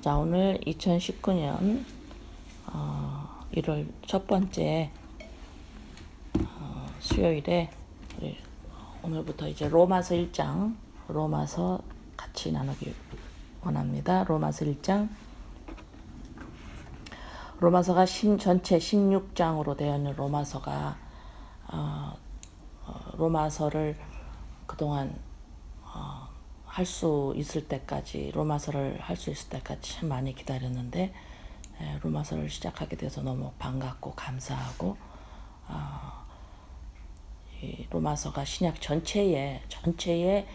자, 오늘 2019년 1월 첫 번째 수요일에 우리 오늘부터 이제 로마서 1장 로마서 같이 나누기 원합니다. 로마서 1장 로마서가 전체 16장으로 되어 있는 로마서가 로마서를 그동안 할 수 있을 때까지 로마서를 할 수 있을 때까지 참 많이 기다렸는데 로마서를 시작하게 돼서 너무 반갑고 감사하고 이 로마서가 신약 전체의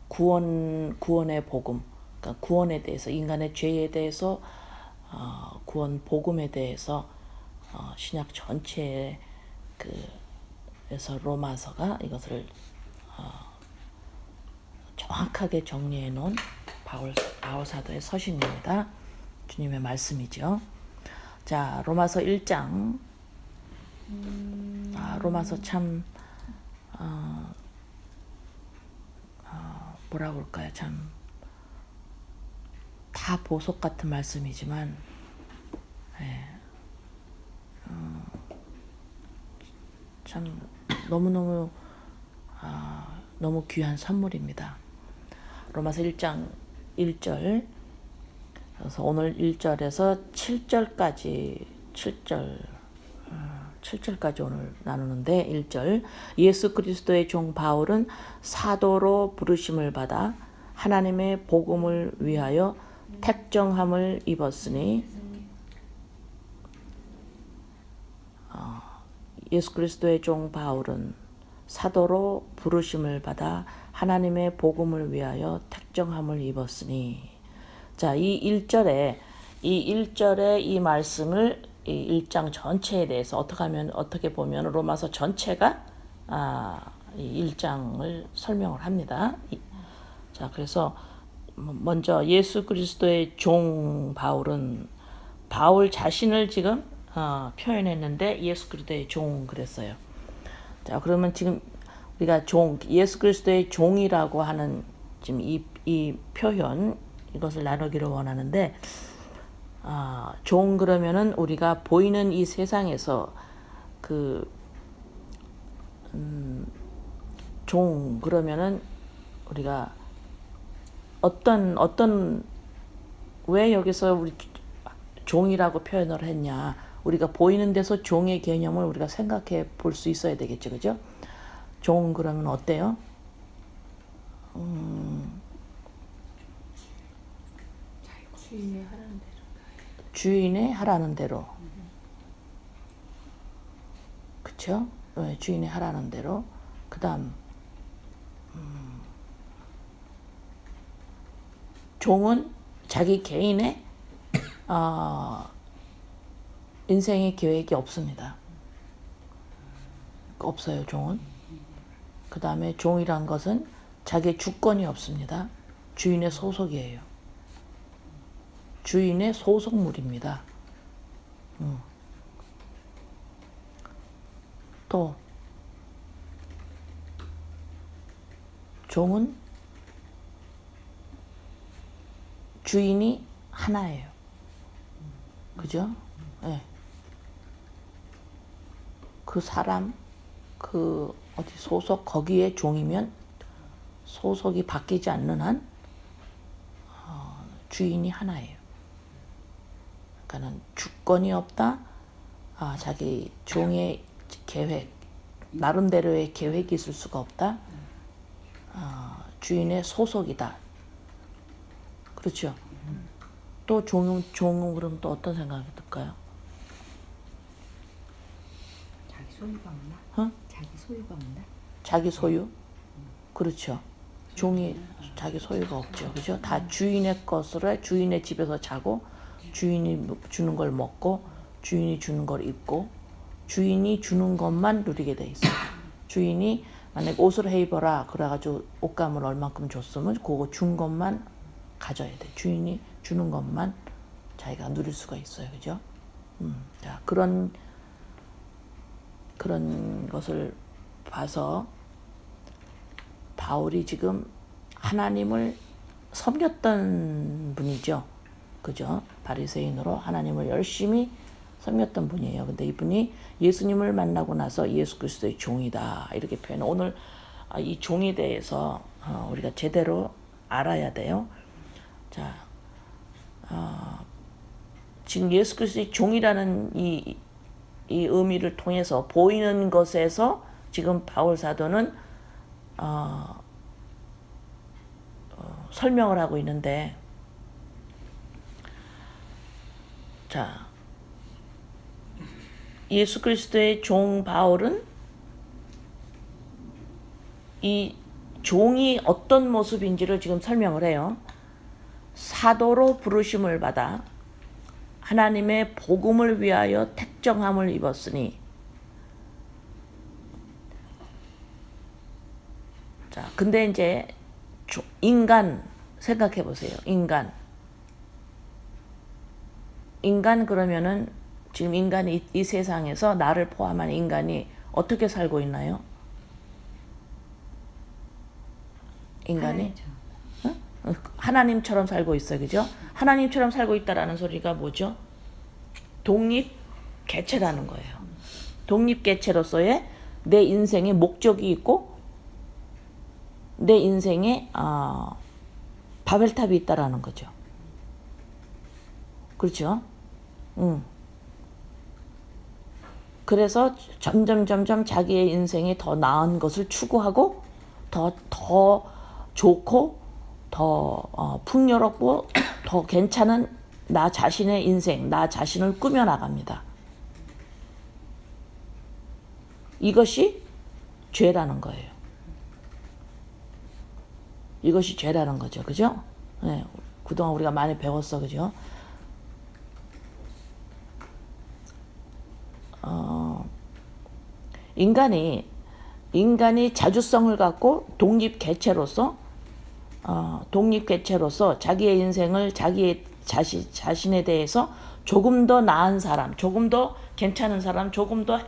구원의 복음, 그러니까 구원에 대해서 인간의 죄에 대해서 구원 복음에 대해서 신약 전체의 그래서 로마서가 이것을 정확하게 정리해 놓은 바울 사도의 서신입니다. 주님의 말씀이죠. 자, 로마서 1장. 로마서 참 뭐라 그럴까요? 참 다 보석 같은 말씀이지만 참 너무너무 너무 귀한 선물입니다. 로마서 1장 1절. 그래서 오늘 1절에서 7절까지 7절까지 오늘 나누는데 1절. 예수 그리스도의 종 바울은 사도로 부르심을 받아 하나님의 복음을 위하여 택정함을 입었으니 예수 그리스도의 종 바울은 사도로 부르심을 받아 하나님의 복음을 위하여 택정함을 입었으니. 자, 이 1절에 이 말씀을 이 1장 전체에 대해서 어떻게 보면 로마서 전체가 이 1장을 설명을 합니다. 자, 그래서 먼저 예수 그리스도의 종 바울은 바울 자신을 지금 표현했는데 예수 그리스도의 종 그랬어요. 자, 그러면 지금 우리가 예수 그리스도의 종이라고 하는 지금 이 표현 이것을 나누기를 원하는데 종 그러면은 우리가 보이는 이 세상에서 종 그러면은 우리가 왜 여기서 우리 종이라고 표현을 했냐? 우리가 보이는 데서 종의 개념을 우리가 생각해 볼 수 있어야 되겠죠, 그죠? 종 그러면 어때요? 주인의 하라는 대로. 그쵸? 네, 주인의 하라는 대로. 그 다음 종은 자기 개인의 인생의 계획이 없습니다. 없어요, 종은. 그 다음에 종이란 것은 자기 주권이 없습니다. 주인의 소속이에요. 주인의 소속물입니다. 또 종은 주인이 하나예요. 그죠? 네. 그 사람, 어디 소속, 거기에 종이면 소속이 바뀌지 않는 한 주인이 하나예요. 그러니까는 주권이 없다. 자기 종의 계획, 나름대로의 계획이 있을 수가 없다. 주인의 소속이다. 그렇죠? 또 종은 그럼 또 어떤 생각이 들까요? 자기 소유가 없나? 자기 소유가 없나? 자기 소유? 그렇죠. 종이 자기 소유가 없죠. 그죠? 다 주인의 것으로 주인의 집에서 자고 주인이 주는 걸 먹고 주인이 주는 걸 입고 주인이 주는 것만 누리게 돼 있어요. 주인이 만약 옷을 해 입어라 그래가지고 옷감을 얼만큼 줬으면 그거 준 것만 가져야 돼. 주인이 주는 것만 자기가 누릴 수가 있어요. 그죠? 자, 그런 것을 봐서 바울이 지금 하나님을 섬겼던 분이죠. 그죠? 바리새인으로 하나님을 열심히 섬겼던 분이에요. 근데 이분이 예수님을 만나고 나서 예수 그리스도의 종이다 이렇게 표현. 오늘 이 종에 대해서 우리가 제대로 알아야 돼요. 자, 지금 예수 그리스도의 종이라는 이 의미를 통해서 보이는 것에서 지금 바울 사도는 설명을 하고 있는데, 자, 예수 그리스도의 종 바울은 이 종이 어떤 모습인지를 지금 설명을 해요. 사도로 부르심을 받아 하나님의 복음을 위하여 택정함을 입었으니. 자, 근데 이제 인간 생각해 보세요. 인간 그러면은 지금 인간이 이 세상에서 나를 포함한 인간이 어떻게 살고 있나요? 인간이 하나님처럼 살고 있어요. 그죠? 하나님처럼 살고 있다라는 소리가 뭐죠? 독립개체라는 거예요. 독립개체로서의 내 인생에 목적이 있고 내 인생에 바벨탑이 있다라는 거죠. 그렇죠? 그래서 점점 자기의 인생에 더 나은 것을 추구하고 더 좋고 더 풍요롭고 더 괜찮은 나 자신의 인생, 나 자신을 꾸며나갑니다. 이것이 죄라는 거예요. 이것이 죄라는 거죠. 그죠? 네, 그동안 우리가 많이 배웠어. 그죠? 인간이 자주성을 갖고 독립개체로서 자기의 인생을 자기의 자신에 대해서 조금 더 나은 사람, 조금 더 괜찮은 사람, 조금 더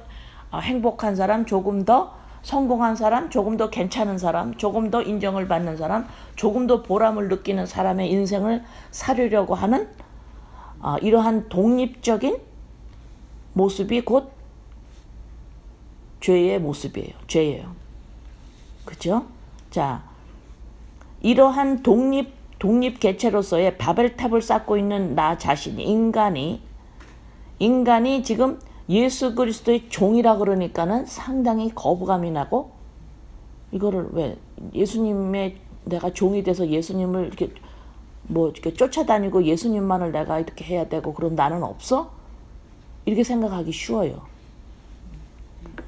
행복한 사람, 조금 더 성공한 사람, 조금 더 괜찮은 사람, 조금 더 인정을 받는 사람, 조금 더 보람을 느끼는 사람의 인생을 살으려고 하는 이러한 독립적인 모습이 곧 죄의 모습이에요. 죄예요. 그죠? 자, 이러한 독립 개체로서의 바벨탑을 쌓고 있는 나 자신, 인간이 지금 예수 그리스도의 종이라 그러니까는 상당히 거부감이 나고, 이거를 왜 예수님의 내가 종이 돼서 예수님을 이렇게 쫓아다니고 예수님만을 내가 이렇게 해야 되고 그럼 나는 없어? 이렇게 생각하기 쉬워요.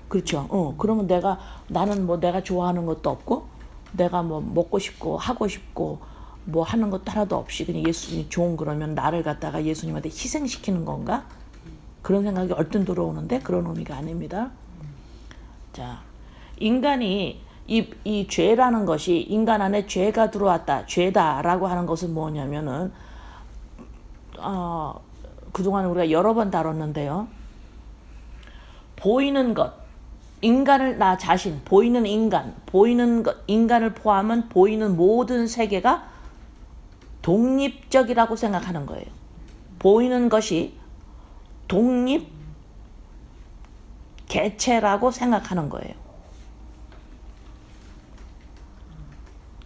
그렇죠. 그러면 나는 내가 좋아하는 것도 없고, 내가 먹고 싶고, 하고 싶고, 하는 것도 하나도 없이 그냥 예수님 종 그러면 나를 갖다가 예수님한테 희생시키는 건가? 그런 생각이 얼른 들어오는데 그런 의미가 아닙니다. 자, 인간이 이 죄라는 것이 인간 안에 죄가 들어왔다, 죄다라고 하는 것은 뭐냐면은, 그동안 우리가 여러 번 다뤘는데요. 보이는 것, 인간을 나 자신, 보이는 인간을 포함한 보이는 모든 세계가 독립적이라고 생각하는 거예요. 보이는 것이 독립 개체라고 생각하는 거예요.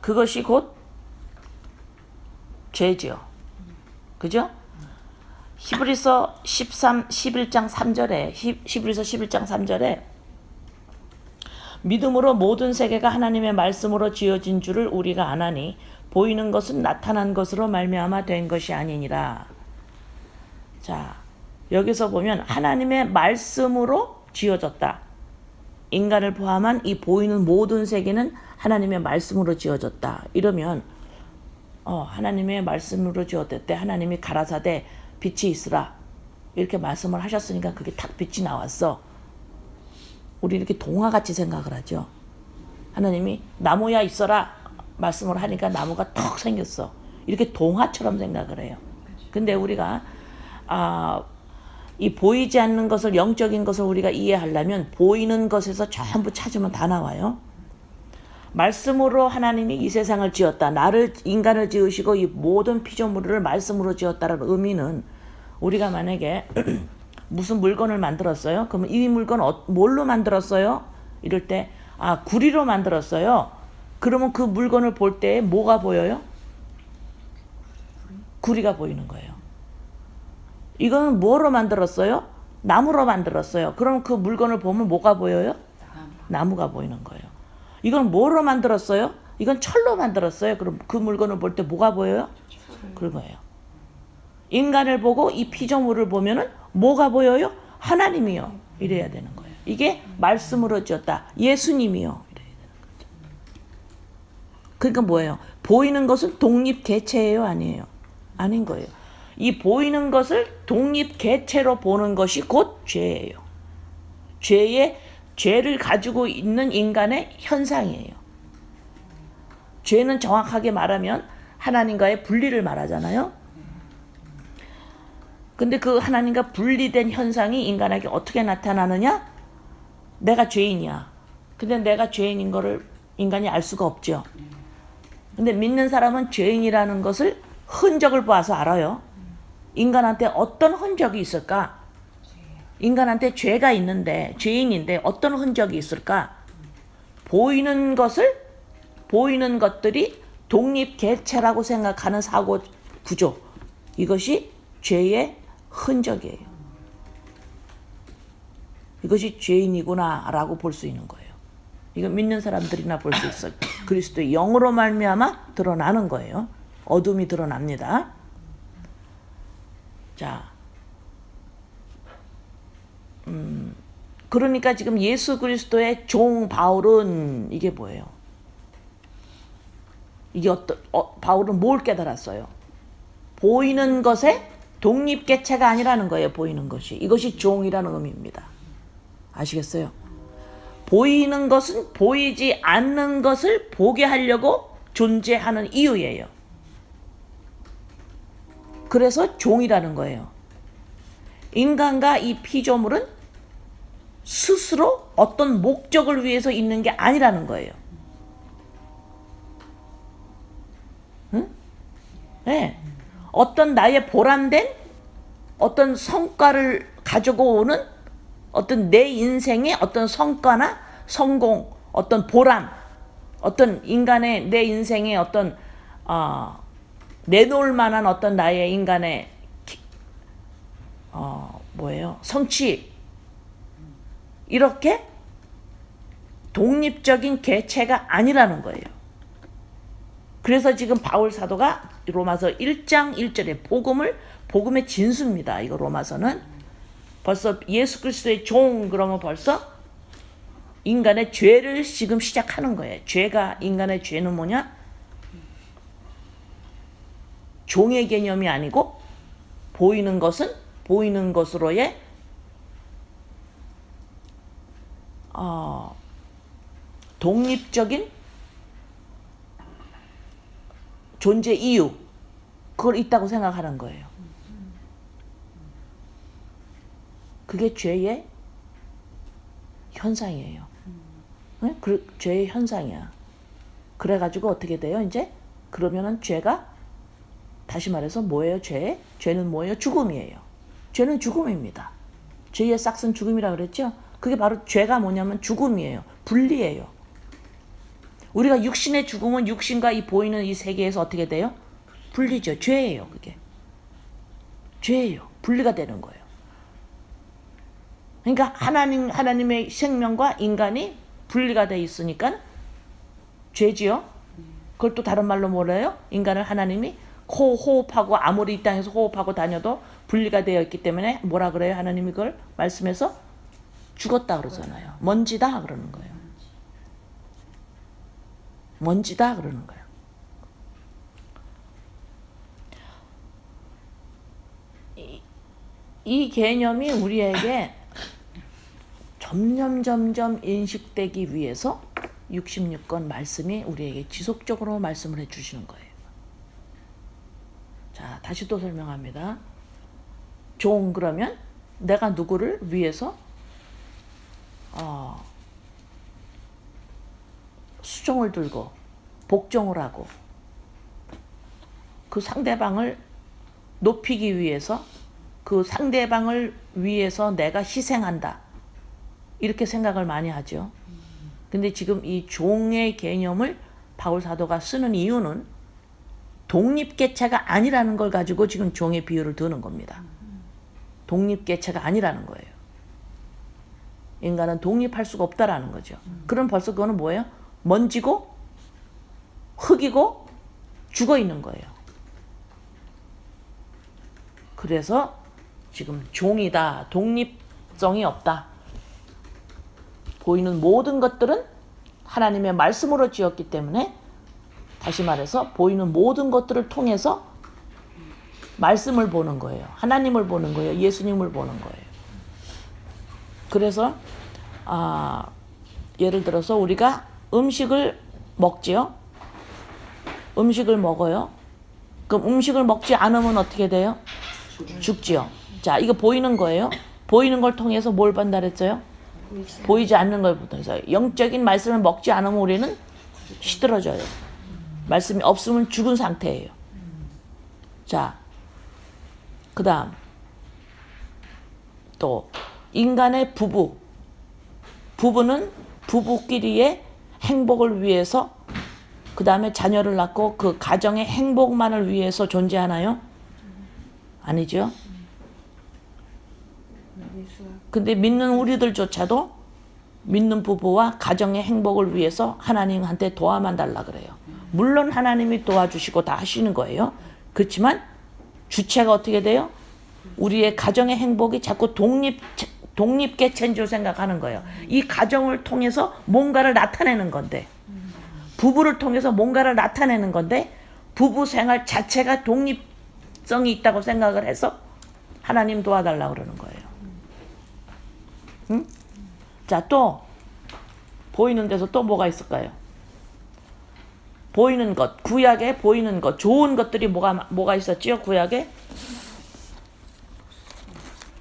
그것이 곧 죄죠. 그죠? 히브리서 11장 3절에 믿음으로 모든 세계가 하나님의 말씀으로 지어진 줄을 우리가 아나니 보이는 것은 나타난 것으로 말미암아 된 것이 아니니라. 자, 여기서 보면 하나님의 말씀으로 지어졌다. 인간을 포함한 이 보이는 모든 세계는 하나님의 말씀으로 지어졌다. 이러면 하나님의 말씀으로 지어졌대. 하나님이 가라사대 빛이 있으라 이렇게 말씀을 하셨으니까 그게 탁 빛이 나왔어. 우리 이렇게 동화같이 생각을 하죠. 하나님이 나무야 있어라 말씀을 하니까 나무가 턱 생겼어. 이렇게 동화처럼 생각을 해요. 근데 우리가 이 보이지 않는 것을, 영적인 것을 우리가 이해하려면 보이는 것에서 전부 찾으면 다 나와요. 말씀으로 하나님이 이 세상을 지었다. 나를 인간을 지으시고 이 모든 피조물을 말씀으로 지었다는 의미는 우리가 만약에 무슨 물건을 만들었어요? 그러면 이 물건 뭘로 만들었어요? 이럴 때 구리로 만들었어요. 그러면 그 물건을 볼 때 뭐가 보여요? 구리가 보이는 거예요. 이거는 뭐로 만들었어요? 나무로 만들었어요. 그럼 그 물건을 보면 뭐가 보여요? 나무가 보이는 거예요. 이건 뭐로 만들었어요? 이건 철로 만들었어요. 그럼 그 물건을 볼 때 뭐가 보여요? 그런 거예요. 인간을 보고 이 피조물을 보면은 뭐가 보여요? 하나님이요. 이래야 되는 거예요. 이게 말씀으로 지었다. 예수님이요. 이래야 되는 거죠. 그러니까 뭐예요? 보이는 것은 독립 개체예요? 아니에요? 아닌 거예요. 이 보이는 것을 독립 개체로 보는 것이 곧 죄예요. 죄를 가지고 있는 인간의 현상이에요. 죄는 정확하게 말하면 하나님과의 분리를 말하잖아요. 근데 그 하나님과 분리된 현상이 인간에게 어떻게 나타나느냐? 내가 죄인이야. 근데 내가 죄인인 거를 인간이 알 수가 없죠. 근데 믿는 사람은 죄인이라는 것을 흔적을 봐서 알아요. 인간한테 어떤 흔적이 있을까? 인간한테 죄가 있는데, 죄인인데 어떤 흔적이 있을까? 보이는 것들이 독립 개체라고 생각하는 사고 구조. 이것이 죄의 흔적이에요. 이것이 죄인이구나라고 볼 수 있는 거예요. 이거 믿는 사람들이나 볼 수 있어요. 그리스도의 영으로 말미암아 드러나는 거예요. 어둠이 드러납니다. 자, 그러니까 지금 예수 그리스도의 종 바울은 이게 뭐예요? 이게 바울은 뭘 깨달았어요? 보이는 것의 독립개체가 아니라는 거예요. 보이는 것이. 이것이 종이라는 의미입니다. 아시겠어요? 보이는 것은 보이지 않는 것을 보게 하려고 존재하는 이유예요. 그래서 종이라는 거예요. 인간과 이 피조물은 스스로 어떤 목적을 위해서 있는 게 아니라는 거예요. 응? 네. 어떤 나의 보람된 어떤 성과를 가지고 오는 어떤 내 인생의 어떤 성과나 성공, 어떤 보람, 어떤 인간의 내 인생의 어떤 내놓을 만한 어떤 나의 인간의 성취, 이렇게 독립적인 개체가 아니라는 거예요. 그래서 지금 바울 사도가 로마서 1장 1절에 복음의 진수입니다. 이거 로마서는 벌써 예수 그리스도의 종 그러면 벌써 인간의 죄를 지금 시작하는 거예요. 인간의 죄는 뭐냐? 종의 개념이 아니고 보이는 것은 보이는 것으로의 독립적인 존재 이유, 그걸 있다고 생각하는 거예요. 그게 죄의 현상이에요. 네? 죄의 현상이야. 그래가지고 어떻게 돼요? 이제 그러면은 죄가 다시 말해서 뭐예요? 죄는 뭐예요? 죽음이에요. 죄는 죽음입니다. 죄의 싹은 죽음이라 그랬죠? 그게 바로 죄가 뭐냐면 죽음이에요. 분리예요. 우리가 육신의 죽음은 육신과 이 보이는 이 세계에서 어떻게 돼요? 분리죠. 죄예요. 그게. 죄예요. 분리가 되는 거예요. 그러니까 하나님의 생명과 인간이 분리가 돼 있으니까 죄지요. 그걸 또 다른 말로 뭐래요? 인간을 하나님이 호흡하고 아무리 이 땅에서 호흡하고 다녀도 분리가 되어 있기 때문에 뭐라 그래요? 하나님이 그걸 말씀해서 죽었다 그러잖아요. 먼지다 그러는 거예요. 먼지다 그러는 거예요. 이 개념이 우리에게 점점 인식되기 위해서 66권 말씀이 우리에게 지속적으로 말씀을 해주시는 거예요. 자, 다시 또 설명합니다. 종 그러면 내가 누구를 위해서 수종을 들고 복종을 하고 그 상대방을 높이기 위해서 그 상대방을 위해서 내가 희생한다. 이렇게 생각을 많이 하죠. 근데 지금 이 종의 개념을 바울 사도가 쓰는 이유는 독립개체가 아니라는 걸 가지고 지금 종의 비유를 드는 겁니다. 독립개체가 아니라는 거예요. 인간은 독립할 수가 없다라는 거죠. 그럼 벌써 그거는 뭐예요? 먼지고 흙이고 죽어 있는 거예요. 그래서 지금 종이다. 독립성이 없다. 보이는 모든 것들은 하나님의 말씀으로 지었기 때문에 다시 말해서 보이는 모든 것들을 통해서 말씀을 보는 거예요. 하나님을 보는 거예요. 예수님을 보는 거예요. 그래서 예를 들어서 우리가 음식을 먹지요. 음식을 먹어요. 그럼 음식을 먹지 않으면 어떻게 돼요? 죽지요. 자, 이거 보이는 거예요. 보이는 걸 통해서 뭘 판단했어요? 보이지 않는 걸 통해서. 영적인 말씀을 먹지 않으면 우리는 시들어져요. 말씀이 없으면 죽은 상태예요. 자, 그 다음 또 인간의 부부는 부부끼리의 행복을 위해서 그 다음에 자녀를 낳고 그 가정의 행복만을 위해서 존재하나요? 아니죠. 근데 믿는 우리들조차도 믿는 부부와 가정의 행복을 위해서 하나님한테 도와만 달라 그래요. 물론 하나님이 도와주시고 다 하시는 거예요. 그렇지만 주체가 어떻게 돼요? 우리의 가정의 행복이 자꾸 독립개체인 줄 생각하는 거예요. 이 가정을 통해서 뭔가를 나타내는 건데, 부부를 통해서 뭔가를 나타내는 건데, 부부 생활 자체가 독립성이 있다고 생각을 해서 하나님 도와달라고 그러는 거예요. 응? 자, 또 보이는 데서 또 뭐가 있을까요? 보이는 것, 구약에 보이는 것, 좋은 것들이 뭐가 있었지요? 구약에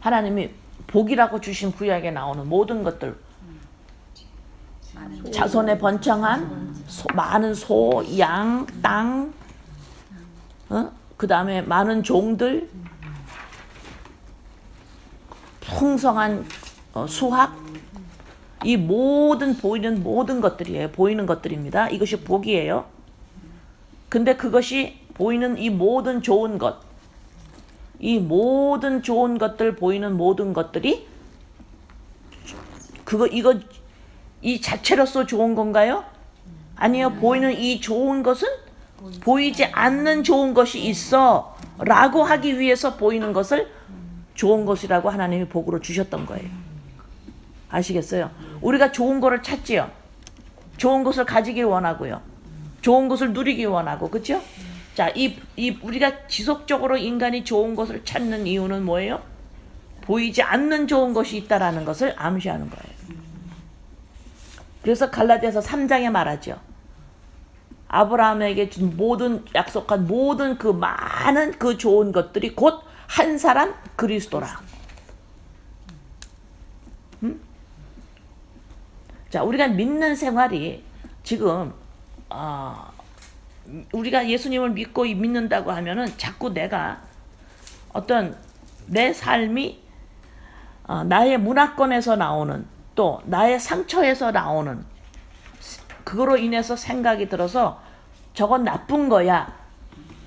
하나님이 복이라고 주신 구약에 나오는 모든 것들, 자손의 번창한 많은 소, 양, 땅, 그 다음에 많은 종들, 풍성한 수확, 이 모든 보이는 모든 것들이에요. 보이는 것들입니다. 이것이 복이에요. 근데 그것이 보이는 이 모든 좋은 것, 이 모든 좋은 것들, 보이는 모든 것들이 이거 이 자체로서 좋은 건가요? 아니요. 보이는 이 좋은 것은 보이지 않는 좋은 것이 있어 라고 하기 위해서 보이는 것을 좋은 것이라고 하나님이 복으로 주셨던 거예요. 아시겠어요? 우리가 좋은 거를 찾지요. 좋은 것을 가지길 원하고요. 좋은 것을 누리기 원하고, 그렇죠? 자, 우리가 지속적으로 인간이 좋은 것을 찾는 이유는 뭐예요? 보이지 않는 좋은 것이 있다라는 것을 암시하는 거예요. 그래서 갈라디아서 3장에 말하죠. 아브라함에게 준 약속한 모든 그 많은 그 좋은 것들이 곧 한 사람 그리스도라. 자, 우리가 믿는 생활이 지금 우리가 예수님을 믿고 믿는다고 하면은 자꾸 내가 어떤 내 삶이 나의 문화권에서 나오는 또 나의 상처에서 나오는 그거로 인해서 생각이 들어서 저건 나쁜 거야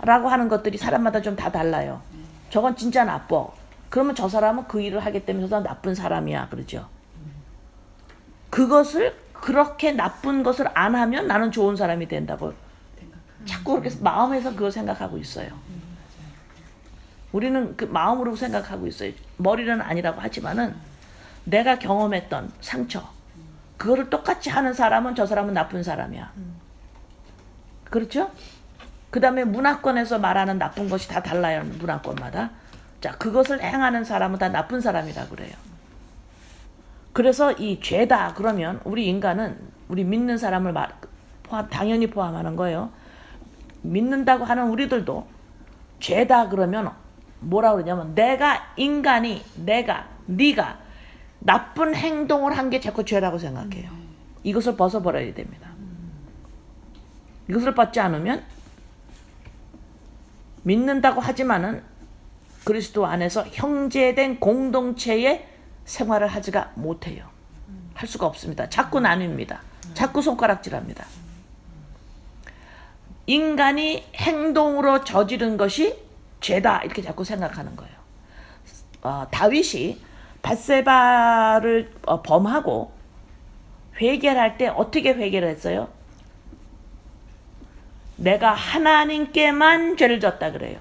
라고 하는 것들이 사람마다 좀 다 달라요. 저건 진짜 나빠. 그러면 저 사람은 그 일을 하기 때문에 저 나쁜 사람이야. 그러죠. 그것을 그렇게 나쁜 것을 안 하면 나는 좋은 사람이 된다고 자꾸 그렇게 마음에서 그걸 생각하고 있어요. 우리는 그 마음으로 생각하고 있어요. 머리는 아니라고 하지만은 내가 경험했던 상처 그거를 똑같이 하는 사람은 저 사람은 나쁜 사람이야. 그렇죠? 그 다음에 문화권에서 말하는 나쁜 것이 다 달라요. 문화권마다. 자, 그것을 행하는 사람은 다 나쁜 사람이라 그래요. 그래서 이 죄다 그러면 우리 인간은 우리 믿는 사람을 당연히 포함하는 거예요. 믿는다고 하는 우리들도 죄다 그러면 뭐라 그러냐면 네가 나쁜 행동을 한 게 자꾸 죄라고 생각해요. 이것을 벗어버려야 됩니다. 이것을 받지 않으면 믿는다고 하지만은 그리스도 안에서 형제된 공동체의 생활을 하지가 못해요. 할 수가 없습니다. 자꾸 나뉩니다. 자꾸 손가락질합니다. 인간이 행동으로 저지른 것이 죄다 이렇게 자꾸 생각하는 거예요. 다윗이 밧세바를 범하고 회개를 할 때 어떻게 회개를 했어요? 내가 하나님께만 죄를 졌다 그래요.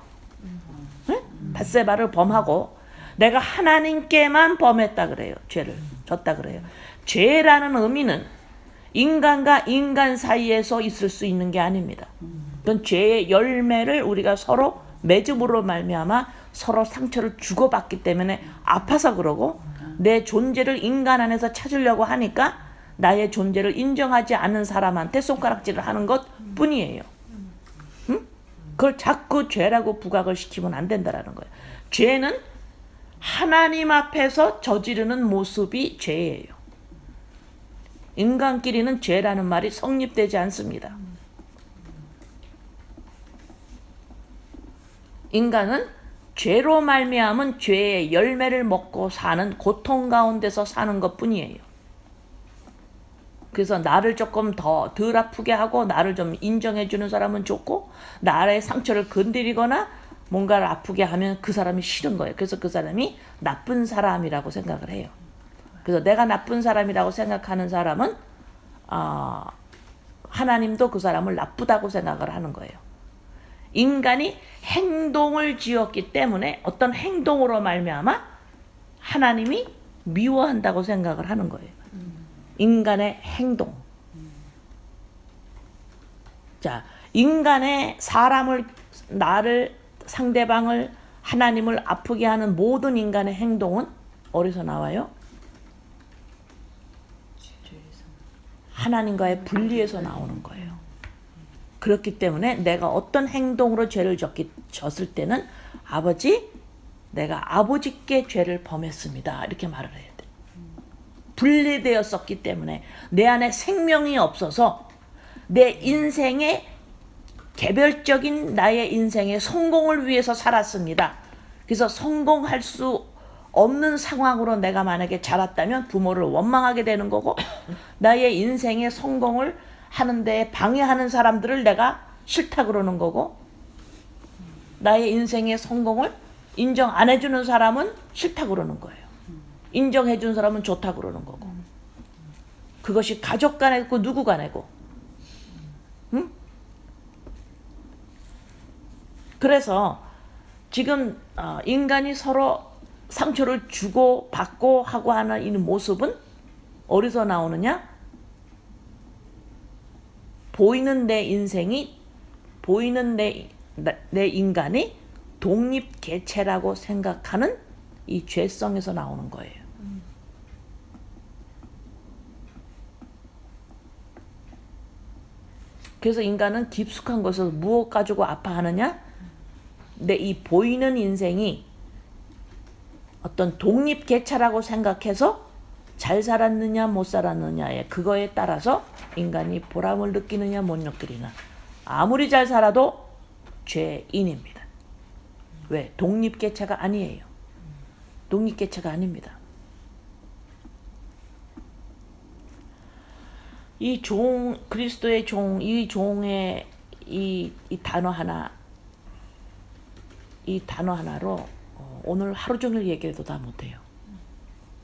네? 밧세바를 범하고 내가 하나님께만 범했다 그래요. 죄를 졌다 그래요. 죄라는 의미는 인간과 인간 사이에서 있을 수 있는 게 아닙니다. 그건 죄의 열매를 우리가 서로 맺음으로 말미암아 서로 상처를 주고받기 때문에 아파서 그러고, 내 존재를 인간 안에서 찾으려고 하니까 나의 존재를 인정하지 않는 사람한테 손가락질을 하는 것 뿐이에요. 응? 그걸 자꾸 죄라고 부각을 시키면 안 된다라는 거예요. 죄는 하나님 앞에서 저지르는 모습이 죄예요. 인간끼리는 죄라는 말이 성립되지 않습니다. 인간은 죄로 말미암은 죄의 열매를 먹고 사는 고통 가운데서 사는 것뿐이에요. 그래서 나를 조금 더 덜 아프게 하고 나를 좀 인정해 주는 사람은 좋고, 나의 상처를 건드리거나 뭔가를 아프게 하면 그 사람이 싫은 거예요. 그래서 그 사람이 나쁜 사람이라고 생각을 해요. 그래서 내가 나쁜 사람이라고 생각하는 사람은 하나님도 그 사람을 나쁘다고 생각을 하는 거예요. 인간이 행동을 지었기 때문에 어떤 행동으로 말미암아 하나님이 미워한다고 생각을 하는 거예요. 인간의 행동. 자, 인간의 사람을, 나를, 상대방을, 하나님을 아프게 하는 모든 인간의 행동은 어디서 나와요? 하나님과의 분리에서 나오는 거예요. 그렇기 때문에 내가 어떤 행동으로 죄를 졌을 때는 아버지, 내가 아버지께 죄를 범했습니다. 이렇게 말을 해야 돼. 분리되었었기 때문에 내 안에 생명이 없어서 내 인생의 개별적인 나의 인생의 성공을 위해서 살았습니다. 그래서 성공할 수 없는 상황으로 내가 만약에 자랐다면 부모를 원망하게 되는 거고, 나의 인생의 성공을 하는데 방해하는 사람들을 내가 싫다 그러는 거고, 나의 인생의 성공을 인정 안 해주는 사람은 싫다 그러는 거예요. 인정해 준 사람은 좋다 그러는 거고. 그것이 가족 간에고 누구 간에고. 응? 그래서 지금 인간이 서로 상처를 주고 받고 하고 하는 이 모습은 어디서 나오느냐? 보이는 내 인생이, 보이는 내 인간이 독립개체라고 생각하는 이 죄성에서 나오는 거예요. 그래서 인간은 깊숙한 곳에서 무엇 가지고 아파하느냐? 내 이 보이는 인생이 어떤 독립개체라고 생각해서 잘 살았느냐 못 살았느냐에 그거에 따라서 인간이 보람을 느끼느냐 못 느끼느냐. 아무리 잘 살아도 죄인입니다. 왜? 독립개체가 아니에요. 독립개체가 아닙니다. 이 그리스도의 이 종의 이 단어 하나로 오늘 하루 종일 얘기해도 다 못해요.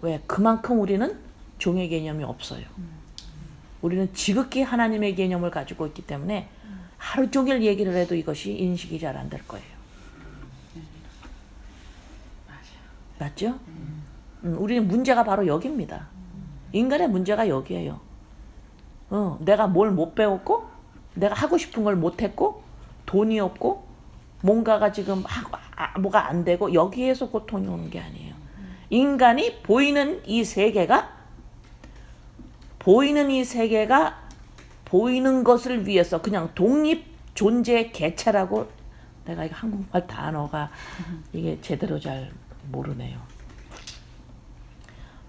왜? 그만큼 우리는 종의 개념이 없어요. 우리는 지극히 하나님의 개념을 가지고 있기 때문에 하루 종일 얘기를 해도 이것이 인식이 잘 안 될 거예요. 맞죠? 우리는 문제가 바로 여기입니다. 인간의 문제가 여기예요. 내가 뭘 못 배웠고, 내가 하고 싶은 걸 못 했고, 돈이 없고, 뭔가가 지금 뭐가 안 되고, 여기에서 고통이 오는 게 아니에요. 인간이 보이는 이 세계가 보이는 것을 위해서 그냥 독립 존재 개체라고, 내가 이거 한국말 단어가 이게 제대로 잘 모르네요.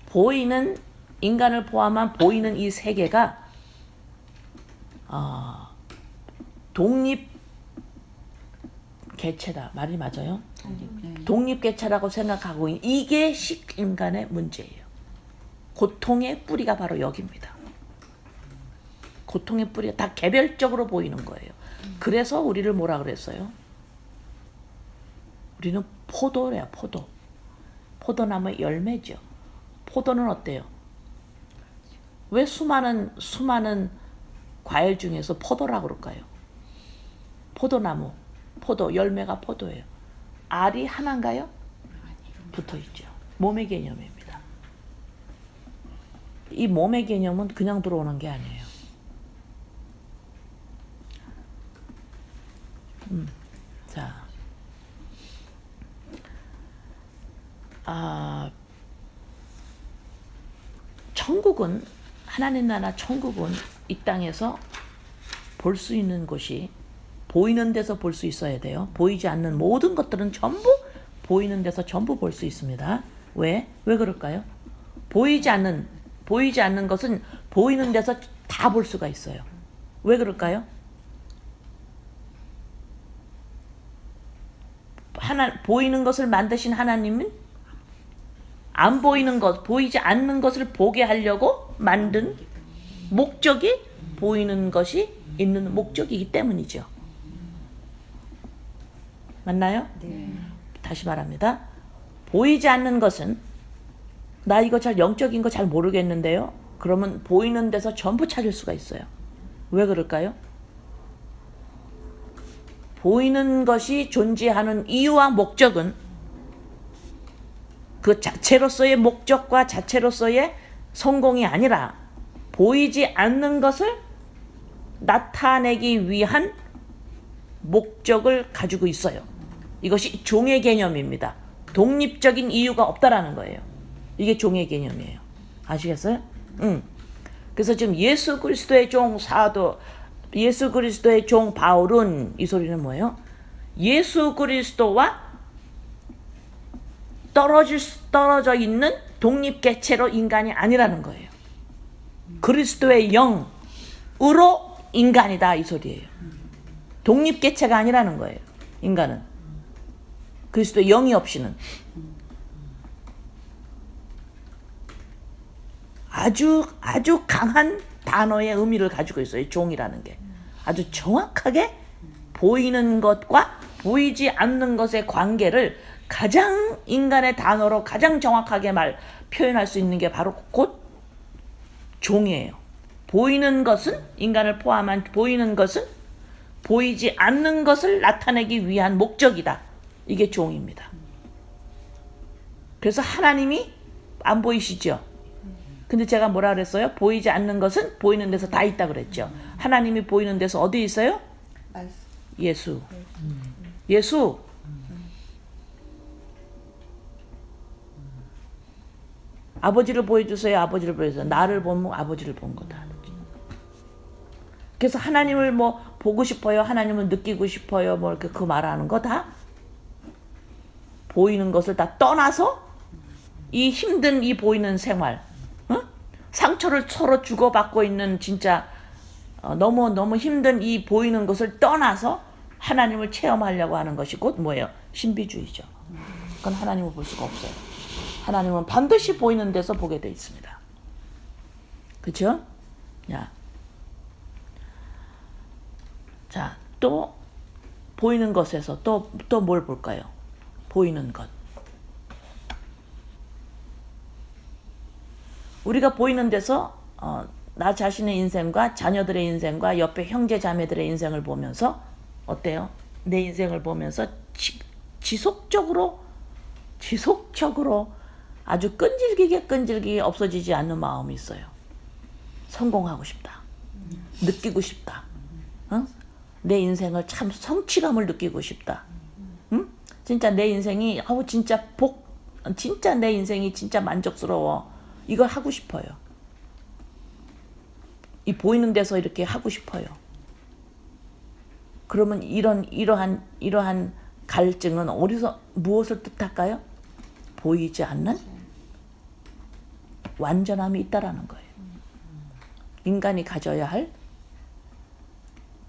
보이는, 인간을 포함한 보이는 이 세계가 독립 개체다. 말이 맞아요? 네. 독립 개체라고 생각하고 있는 이게 식인간의 문제예요. 고통의 뿌리가 바로 여기입니다. 고통의 뿌리가 다 개별적으로 보이는 거예요. 그래서 우리를 뭐라 그랬어요? 우리는 포도래요. 포도. 포도나무의 열매죠. 포도는 어때요? 왜 수많은 과일 중에서 포도라고 그럴까요? 포도나무, 포도, 열매가 포도예요. 알이 하나인가요? 붙어있죠. 몸의 개념입니다. 이 몸의 개념은 그냥 들어오는 게 아니에요. 자, 천국은 하나님 나라 천국은 이 땅에서 볼 수 있는 곳이 보이는 데서 볼 수 있어야 돼요. 보이지 않는 모든 것들은 전부 보이는 데서 전부 볼 수 있습니다. 왜? 왜 그럴까요? 보이지 않는 것은 보이는 데서 다 볼 수가 있어요. 왜 그럴까요? 보이는 것을 만드신 하나님은 안 보이는 것, 보이지 않는 것을 보게 하려고 만든 목적이 보이는 것이 있는 목적이기 때문이죠. 맞나요? 네. 다시 말합니다. 보이지 않는 것은 나 이거 잘 영적인 거 잘 모르겠는데요. 그러면 보이는 데서 전부 찾을 수가 있어요. 왜 그럴까요? 보이는 것이 존재하는 이유와 목적은 그 자체로서의 목적과 자체로서의 성공이 아니라 보이지 않는 것을 나타내기 위한 목적을 가지고 있어요. 이것이 종의 개념입니다. 독립적인 이유가 없다라는 거예요. 이게 종의 개념이에요. 아시겠어요? 그래서 지금 예수 그리스도의 종 사도, 예수 그리스도의 종 바울은 이 소리는 뭐예요? 예수 그리스도와 떨어져 있는 독립 개체로 인간이 아니라는 거예요. 그리스도의 영으로 인간이다 이 소리예요. 독립 개체가 아니라는 거예요. 인간은 그리스도의 영이 없이는 아주 강한 단어의 의미를 가지고 있어요. 종이라는 게 아주 정확하게 보이는 것과 보이지 않는 것의 관계를 가장 인간의 단어로 가장 정확하게 표현할 수 있는 게 바로 곧 종이에요. 보이는 것은 인간을 포함한 보이는 것은 보이지 않는 것을 나타내기 위한 목적이다. 이게 종입니다. 그래서 하나님이 안 보이시죠? 근데 제가 뭐라 그랬어요? 보이지 않는 것은 보이는 데서 다 있다 그랬죠. 하나님이 보이는 데서 어디 있어요? 예수. 예수. 아버지를 보여주세요. 아버지를 보여주세요. 나를 보면 아버지를 본 거다. 그래서 하나님을 뭐 보고 싶어요. 하나님을 느끼고 싶어요. 뭐 이렇게 그 말하는 거 다 보이는 것을 다 떠나서 이 힘든 이 보이는 생활, 상처를 서로 주고받고 있는 진짜 너무 힘든 이 보이는 것을 떠나서 하나님을 체험하려고 하는 것이 곧 뭐예요? 신비주의죠. 그건 하나님을 볼 수가 없어요. 하나님은 반드시 보이는 데서 보게 돼 있습니다. 그렇죠? 자, 또 보이는 것에서 또 뭘 볼까요? 보이는 것. 우리가 보이는 데서 나 자신의 인생과 자녀들의 인생과 옆에 형제 자매들의 인생을 보면서 어때요? 내 인생을 보면서 지속적으로 아주 끈질기게 없어지지 않는 마음이 있어요. 성공하고 싶다. 느끼고 싶다. 내 인생을 참 성취감을 느끼고 싶다. 진짜 내 인생이 진짜 내 인생이 진짜 만족스러워. 이걸 하고 싶어요. 이 보이는 데서 이렇게 하고 싶어요. 그러면 이러한 갈증은 무엇을 뜻할까요? 보이지 않는 완전함이 있다라는 거예요. 인간이 가져야 할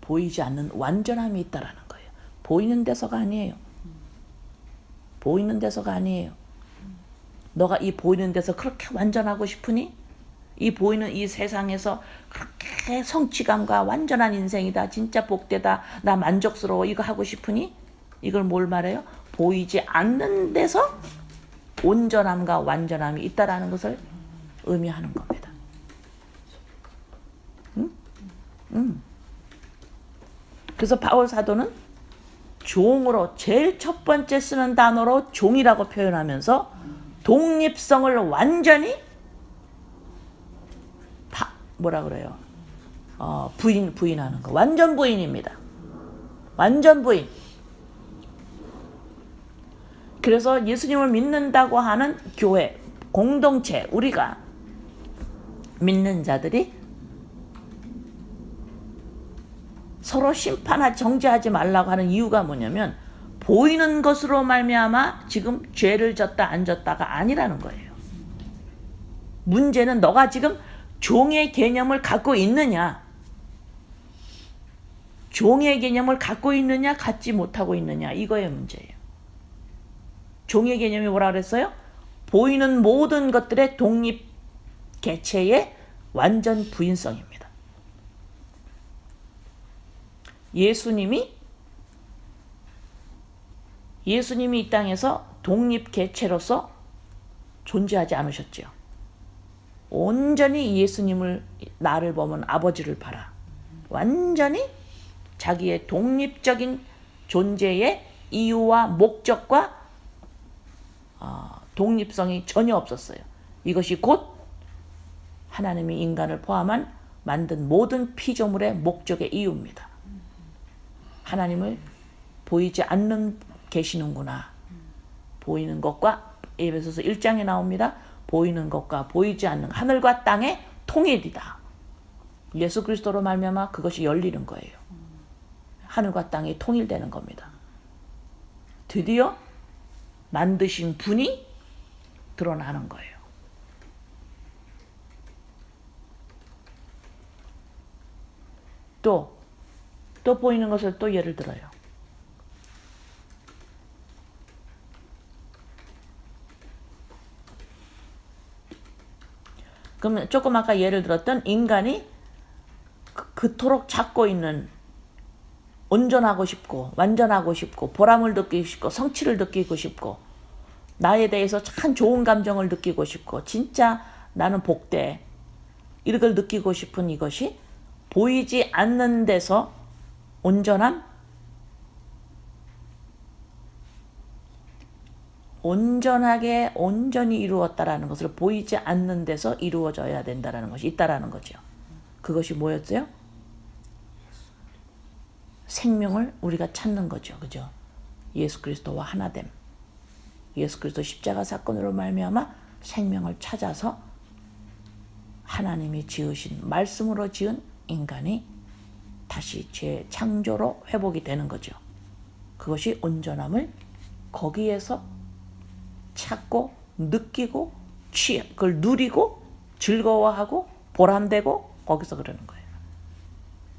보이지 않는 완전함이 있다라는 거예요. 보이는 데서가 아니에요. 보이는 데서가 아니에요. 너가 이 보이는 데서 그렇게 완전하고 싶으니? 이 보이는 이 세상에서 그렇게 성취감과 완전한 인생이다. 진짜 복되다. 나 만족스러워. 이거 하고 싶으니? 이걸 뭘 말해요? 보이지 않는 데서 온전함과 완전함이 있다라는 것을 의미하는 겁니다. 그래서 바울 사도는 종으로 제일 첫 번째 쓰는 단어로 종이라고 표현하면서 독립성을 완전히 뭐라 그래요? 부인하는 거. 완전 부인입니다. 완전 부인. 그래서 예수님을 믿는다고 하는 교회, 공동체, 우리가 믿는 자들이 서로 심판하지 정죄하지 말라고 하는 이유가 뭐냐면 보이는 것으로 말미암아 지금 죄를 졌다 안 졌다가 아니라는 거예요. 문제는 너가 지금 종의 개념을 갖고 있느냐, 종의 개념을 갖고 있느냐, 갖지 못하고 있느냐, 이거의 문제예요. 종의 개념이 뭐라 그랬어요? 보이는 모든 것들의 독립 개체의 완전 부인성입니다. 예수님이 이 땅에서 독립 개체로서 존재하지 않으셨죠. 온전히 예수님을, 나를 보면 아버지를 봐라. 완전히 자기의 독립적인 존재의 이유와 목적과 독립성이 전혀 없었어요. 이것이 곧 하나님이 인간을 포함한 만든 모든 피조물의 목적의 이유입니다. 하나님을 보이지 않는 계시는구나. 보이는 것과 에베소서 1장에 나옵니다. 보이는 것과 보이지 않는 하늘과 땅의 통일이다. 예수 그리스도로 말미암아 그것이 열리는 거예요. 하늘과 땅이 통일되는 겁니다. 드디어 만드신 분이 드러나는 거예요. 또 보이는 것을 또 예를 들어요. 그러면 조금 아까 예를 들었던 인간이 그토록 찾고 있는 온전하고 싶고 완전하고 싶고 보람을 느끼고 싶고 성취를 느끼고 싶고 나에 대해서 참 좋은 감정을 느끼고 싶고 진짜 나는 복돼, 이걸 느끼고 싶은 이것이 보이지 않는 데서 온전하게 온전히 이루었다라는 것을 보이지 않는 데서 이루어져야 된다라는 것이 있다라는 거죠. 그것이 뭐였어요? 생명을 우리가 찾는 거죠. 그죠? 예수 그리스도와 하나됨. 예수 그리스도 십자가 사건으로 말미암아 생명을 찾아서 하나님이 지으신, 말씀으로 지은 인간이 다시 재창조로 회복이 되는 거죠. 그것이 온전함을 거기에서 찾고 느끼고 그걸 누리고 즐거워하고 보람되고 거기서 그러는 거예요.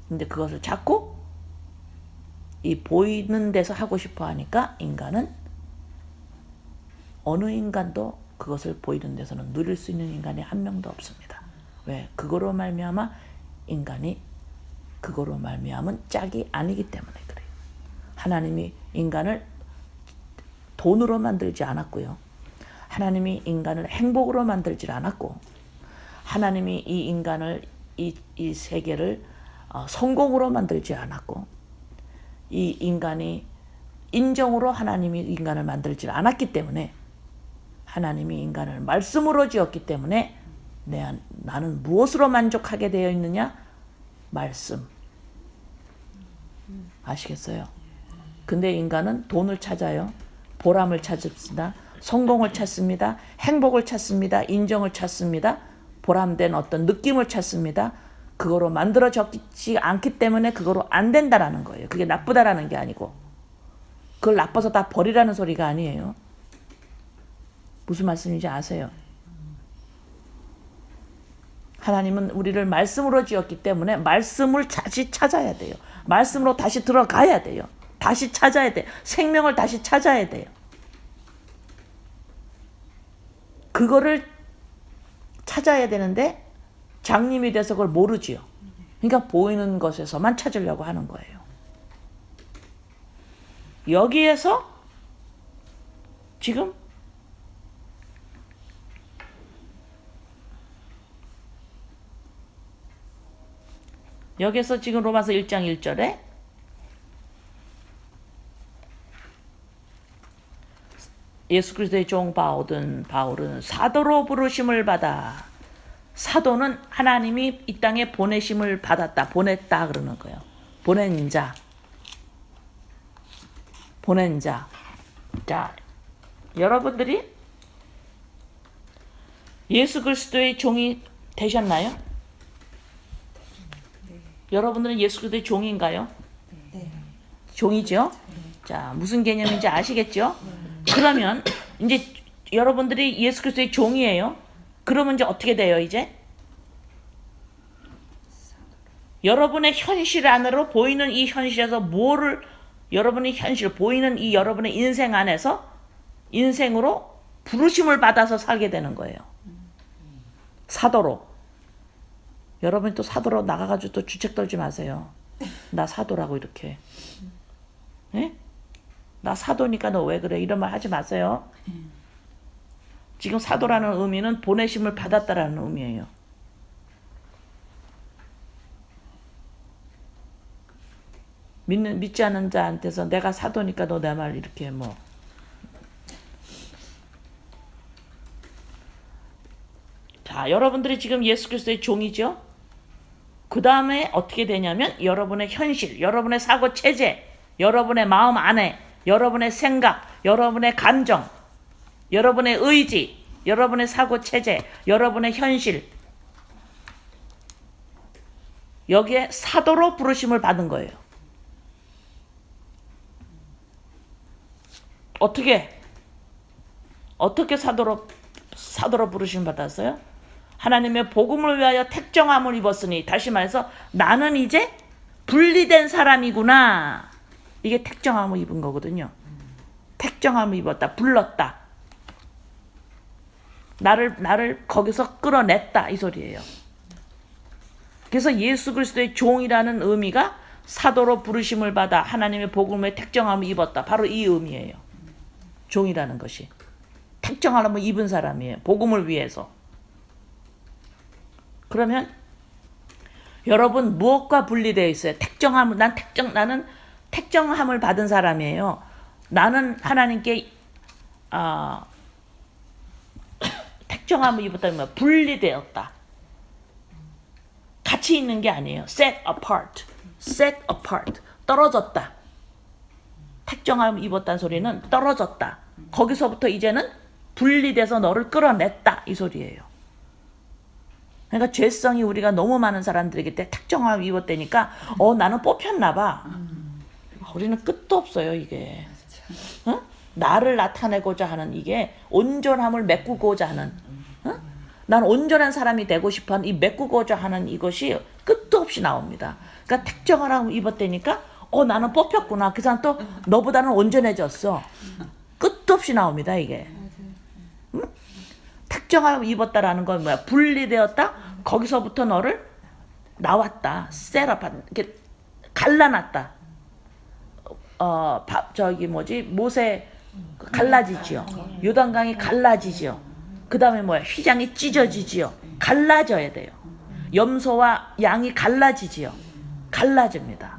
근데 그것을 자꾸 이 보이는 데서 하고 싶어 하니까 인간은, 어느 인간도 그것을 보이는 데서는 누릴 수 있는 인간이 한 명도 없습니다. 왜? 그거로 말미암아 인간이 그거로 말미암은 짝이 아니기 때문에 그래요. 하나님이 인간을 돈으로 만들지 않았고요. 하나님이 인간을 행복으로 만들지 않았고, 하나님이 이 인간을 이 세계를 성공으로 만들지 않았고, 이 인간이 인정으로 하나님이 인간을 만들지 않았기 때문에, 하나님이 인간을 말씀으로 지었기 때문에 나는 무엇으로 만족하게 되어 있느냐? 말씀. 아시겠어요? 근데 인간은 돈을 찾아요. 보람을 찾습니다. 성공을 찾습니다. 행복을 찾습니다. 인정을 찾습니다. 보람된 어떤 느낌을 찾습니다. 그거로 만들어졌지 않기 때문에 그거로 안 된다라는 거예요. 그게 나쁘다라는 게 아니고, 그걸 나빠서 다 버리라는 소리가 아니에요. 무슨 말씀인지 아세요? 하나님은 우리를 말씀으로 지었기 때문에 말씀을 다시 찾아야 돼요. 말씀으로 다시 들어가야 돼요. 다시 찾아야 돼. 생명을 다시 찾아야 돼요. 그거를 찾아야 되는데 장님이 돼서 그걸 모르지요. 그러니까 보이는 것에서만 찾으려고 하는 거예요. 여기에서 지금 여기서 지금 로마서 1장 1절에 예수 그리스도의 종 바울은 사도로 부르심을 받아, 사도는 하나님이 이 땅에 보내심을 받았다, 보냈다 그러는 거예요. 보낸 자. 자, 여러분들이 예수 그리스도의 종이 되셨나요? 여러분들은 예수 그리스도의 종인가요? 네. 종이죠? 자, 무슨 개념인지 아시겠죠? 그러면 이제 여러분들이 예수 그리스도의 종이에요. 그러면 이제 어떻게 돼요, 이제? 여러분의 현실 안으로 보이는 이 현실에서 뭐를, 여러분의 현실, 보이는 이 여러분의 인생 안에서 인생으로 부르심을 받아서 살게 되는 거예요. 사도로. 여러분이 또 사도로 나가가지고 또 주책 떨지 마세요. 나 사도라고 이렇게. 예? 나 사도니까 너 왜 그래? 이런 말 하지 마세요. 지금 사도라는 의미는 보내심을 받았다라는 의미예요. 믿지 않는 자한테서 내가 사도니까 너 내 말 이렇게 뭐. 자, 여러분들이 지금 예수 그리스도의 종이죠? 그 다음에 어떻게 되냐면 여러분의 현실, 여러분의 사고 체제, 여러분의 마음 안에, 여러분의 생각, 여러분의 감정, 여러분의 의지, 여러분의 사고 체제, 여러분의 현실, 여기에 사도로 부르심을 받은 거예요. 어떻게 사도로 부르심을 받았어요? 하나님의 복음을 위하여 택정함을 입었으니, 다시 말해서 나는 이제 분리된 사람이구나. 이게 택정함을 입은 거거든요. 택정함을 입었다. 불렀다. 나를 거기서 끌어냈다. 이 소리예요. 그래서 예수 그리스도의 종이라는 의미가 사도로 부르심을 받아 하나님의 복음의 택정함을 입었다. 바로 이 의미예요. 종이라는 것이. 택정함을 입은 사람이에요. 복음을 위해서. 그러면 여러분 무엇과 분리되어 있어요? 나는 택정함을 받은 사람이에요. 나는 하나님께 택정함을 입었다면 분리되었다. 같이 있는 게 아니에요. set apart. 떨어졌다. 택정함을 입었다는 소리는 떨어졌다. 거기서부터 이제는 분리돼서 너를 끌어냈다. 이 소리예요. 그러니까 죄성이 우리가 너무 많은 사람들에게 택정함을 입었다니까 나는 뽑혔나 봐. 우리는 끝도 없어요, 이게. 어? 나를 나타내고자 하는 이게 온전함을 메꾸고자 하는, 난 온전한 사람이 되고 싶어하는 이 메꾸고자 하는 이것이 끝도 없이 나옵니다. 그러니까 택정함을 입었다니까 나는 뽑혔구나. 그 사람 또 너보다는 온전해졌어. 끝도 없이 나옵니다, 이게. 택정함을 입었다라는 건 뭐야? 분리되었다? 거기서부터 너를 나왔다. 셋업한, 이렇게 갈라놨다. 모세 갈라지지요. 요단강이 갈라지지요. 그 다음에 뭐야? 휘장이 찢어지지요. 갈라져야 돼요. 염소와 양이 갈라지지요. 갈라집니다.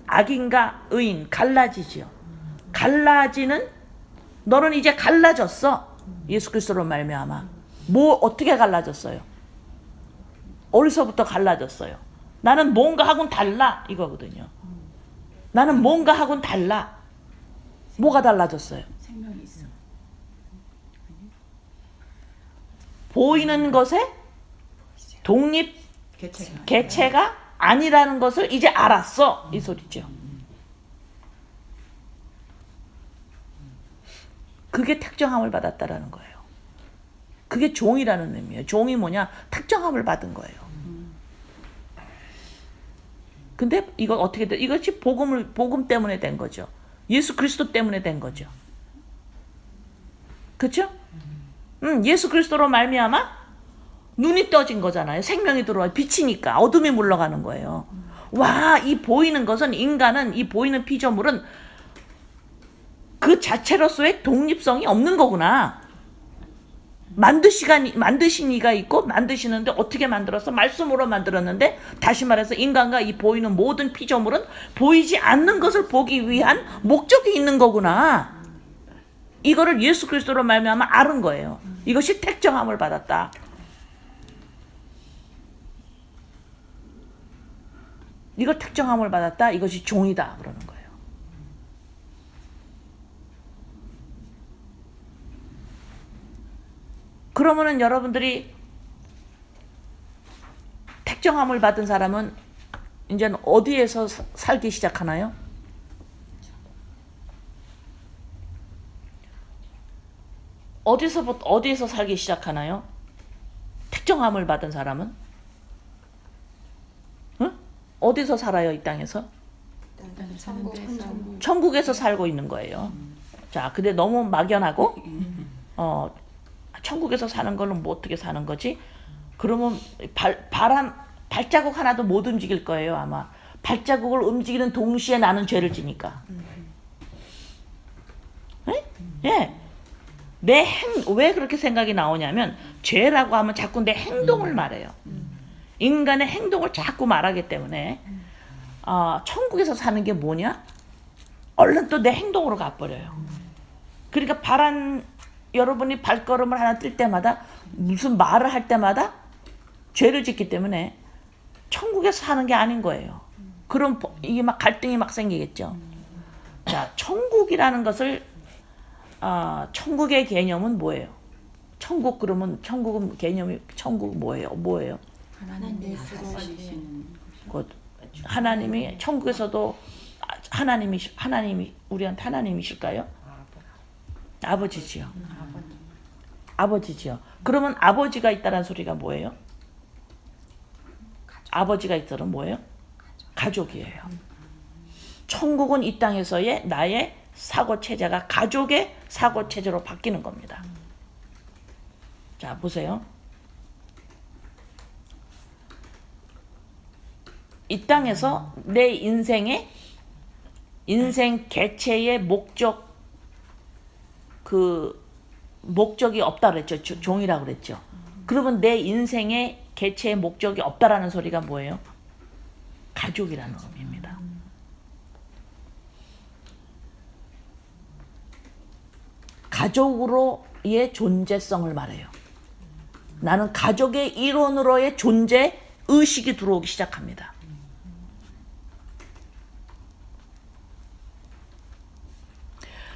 악인과 의인 갈라지지요. 갈라지는 너는 이제 갈라졌어. 예수 그리스도로 말미암아. 어떻게 갈라졌어요? 어디서부터 갈라졌어요? 나는 뭔가 하고는 달라 이거거든요. 나는 뭔가 하고는 달라. 뭐가 달라졌어요? 생명이 있어. 보이는 것에 독립 개체가 아니라는 것을 이제 알았어. 이 소리죠. 그게 택정함을 받았다라는 거예요. 그게 종이라는 의미예요. 종이 뭐냐? 택정함을 받은 거예요. 근데 이거 어떻게 돼? 이것이 복음 때문에 된 거죠. 예수 그리스도 때문에 된 거죠. 그렇죠? 예수 그리스도로 말미암아 눈이 떠진 거잖아요. 생명이 들어와 빛이니까 어둠이 물러가는 거예요. 와, 이 보이는 것은 인간은 이 보이는 피조물은 그 자체로서의 독립성이 없는 거구나. 만드신 이가 있고 만드시는데 어떻게 만들어서 말씀으로 만들었는데 다시 말해서 인간과 이 보이는 모든 피조물은 보이지 않는 것을 보기 위한 목적이 있는 거구나. 이거를 예수 그리스도로 말미암아 알은 거예요. 이것이 택정함을 받았다. 이걸 택정함을 받았다. 이것이 종이다. 그러는 거예요. 그러면은 여러분들이 택정함을 받은 사람은 이제는 어디에서 살기 시작하나요? 어디에서 살기 시작하나요? 택정함을 받은 사람은? 응? 어디서 살아요, 이 땅에서? 천국에서 살고 있는 거예요. 자, 근데 너무 막연하고, 천국에서 사는 걸로 뭐 어떻게 사는 거지? 그러면 발자국 하나도 못 움직일 거예요, 아마. 발자국을 움직이는 동시에 나는 죄를 지니까. 예. 왜 그렇게 생각이 나오냐면, 죄라고 하면 자꾸 내 행동을 말해요. 인간의 행동을 자꾸 말하기 때문에, 천국에서 사는 게 뭐냐? 얼른 또 내 행동으로 가버려요. 그러니까 여러분이 발걸음을 하나 뛸 때마다, 무슨 말을 할 때마다 죄를 짓기 때문에 천국에서 사는 게 아닌 거예요. 그럼 이게 막 갈등이 막 생기겠죠. 자, 천국이라는 것을, 천국의 개념은 뭐예요? 천국 그러면 천국은 개념이 천국 뭐예요? 하나님이 천국에서도 하나님이 우리한테 하나님이실까요? 아버지지요. 아버지지요. 그러면 아버지가 있다는 소리가 뭐예요? 아버지가 있다는 뭐예요? 가족이에요. 천국은 이 땅에서의 나의 사고 체제가 가족의 사고 체제로 바뀌는 겁니다. 자, 보세요. 이 땅에서 내 인생 개체의 목적이 없다 그랬죠. 종이라고 그랬죠. 그러면 내 인생의 개체의 목적이 없다라는 소리가 뭐예요? 가족이라는 의미입니다. 가족으로의 존재성을 말해요. 나는 가족의 일원으로의 존재 의식이 들어오기 시작합니다.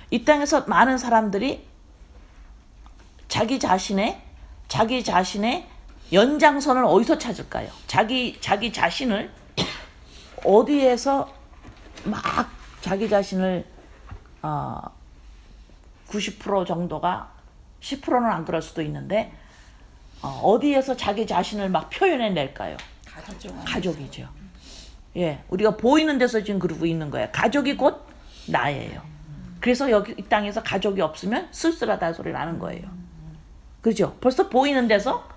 이 땅에서 많은 사람들이 자기 자신의 연장선을 어디서 찾을까요? 자기 자신을 어디에서 막 자기 자신을 90% 정도가 10%는 안 그럴 수도 있는데 어디에서 자기 자신을 막 표현해 낼까요? 가족이죠. 예, 우리가 보이는 데서 지금 그러고 있는 거예요. 가족이 곧 나예요. 그래서 여기 이 땅에서 가족이 없으면 쓸쓸하다는 소리를 하는 거예요. 그죠? 벌써 보이는 데서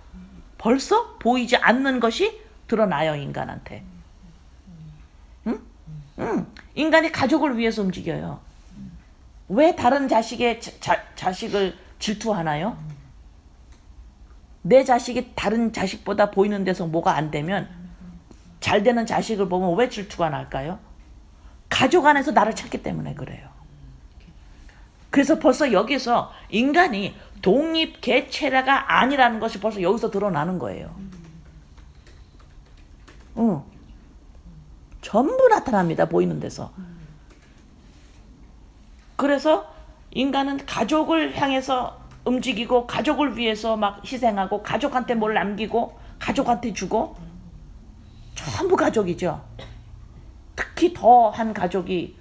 벌써 보이지 않는 것이 드러나요, 인간한테. 응? 인간이 가족을 위해서 움직여요. 왜 다른 자식을 질투하나요? 내 자식이 다른 자식보다 보이는 데서 뭐가 안 되면 잘 되는 자식을 보면 왜 질투가 날까요? 가족 안에서 나를 찾기 때문에 그래요. 그래서 벌써 여기서 인간이 독립 개체가 아니라는 것이 벌써 여기서 드러나는 거예요. 전부 나타납니다. 보이는 데서. 그래서 인간은 가족을 향해서 움직이고 가족을 위해서 막 희생하고 가족한테 뭘 남기고 가족한테 주고 전부 가족이죠. 특히 더한 가족이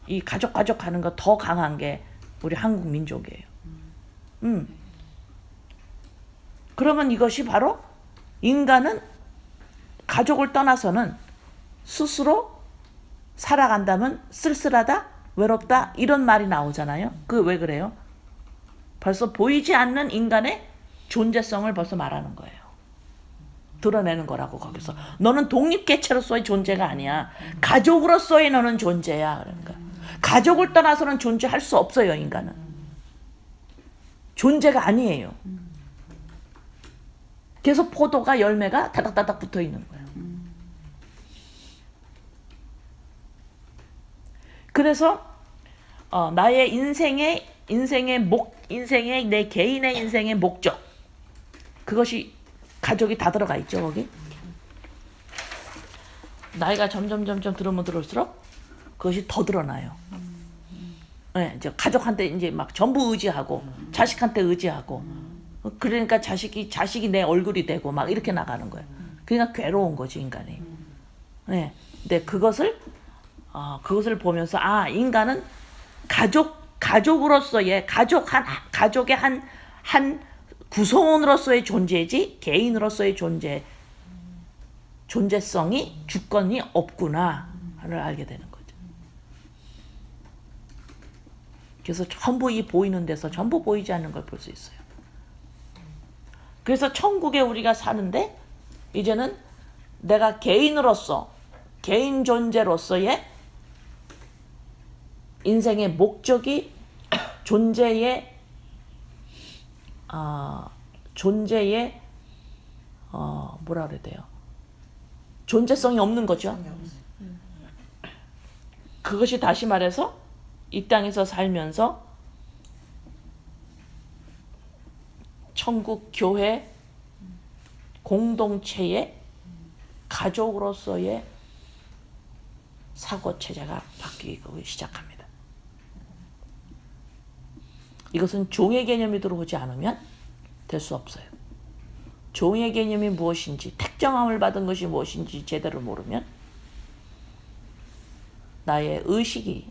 이 가족 하는 거 더 강한 게 우리 한국 민족이에요. 그러면 이것이 바로 인간은 가족을 떠나서는 스스로 살아간다면 쓸쓸하다, 외롭다 이런 말이 나오잖아요. 그 왜 그래요? 벌써 보이지 않는 인간의 존재성을 벌써 말하는 거예요. 드러내는 거라고 거기서. 너는 독립개체로서의 존재가 아니야. 가족으로서의 너는 존재야. 그러니까 가족을 떠나서는 존재할 수 없어요. 인간은. 존재가 아니에요. 그래서 포도가 열매가 다닥다닥 붙어 있는 거예요. 그래서 나의 인생의 내 개인의 인생의 목적, 그것이 가족이 다 들어가 있죠. 거기 나이가 점점 들어올수록 그것이 더 드러나요. 네, 이제 가족한테 이제 막 전부 의지하고 자식한테 의지하고 그러니까 자식이 내 얼굴이 되고 막 이렇게 나가는 거예요. 그러니까 괴로운 거지 인간이. 네, 근데 그것을 보면서 인간은 가족으로서의 가족의 한 구성원으로서의 존재지 개인으로서의 존재성이 주권이 없구나를 알게 되는 거죠. 그래서 전부 이 보이는 데서 전부 보이지 않는 걸 볼 수 있어요. 그래서 천국에 우리가 사는데 이제는 내가 개인 존재로서의 인생의 목적이 존재의 뭐라 그래야 돼요? 존재성이 없는 거죠. 그것이 다시 말해서 이 땅에서 살면서 천국 교회 공동체의 가족으로서의 사고 체제가 바뀌기 시작합니다. 이것은 종의 개념이 들어오지 않으면 될 수 없어요. 종의 개념이 무엇인지, 택정함을 받은 것이 무엇인지 제대로 모르면 나의 의식이,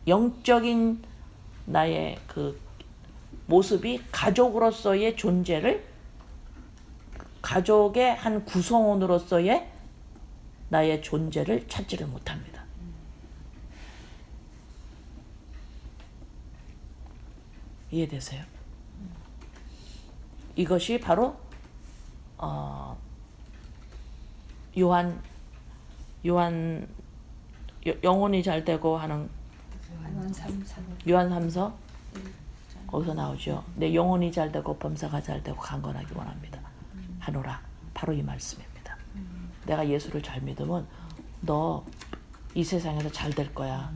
영적인 나의 그 모습이 가족으로서의 존재를, 가족의 한 구성원으로서의 나의 존재를 찾지를 못합니다. 이해되세요? 이것이 바로 영혼이 잘 되고 하는 요한 3서 거기서 나오죠. 내 영혼이 잘 되고 범사가 잘 되고 강건하기 원합니다. 하노라. 바로 이 말씀입니다. 내가 예수를 잘 믿으면 너 이 세상에서 잘 될 거야.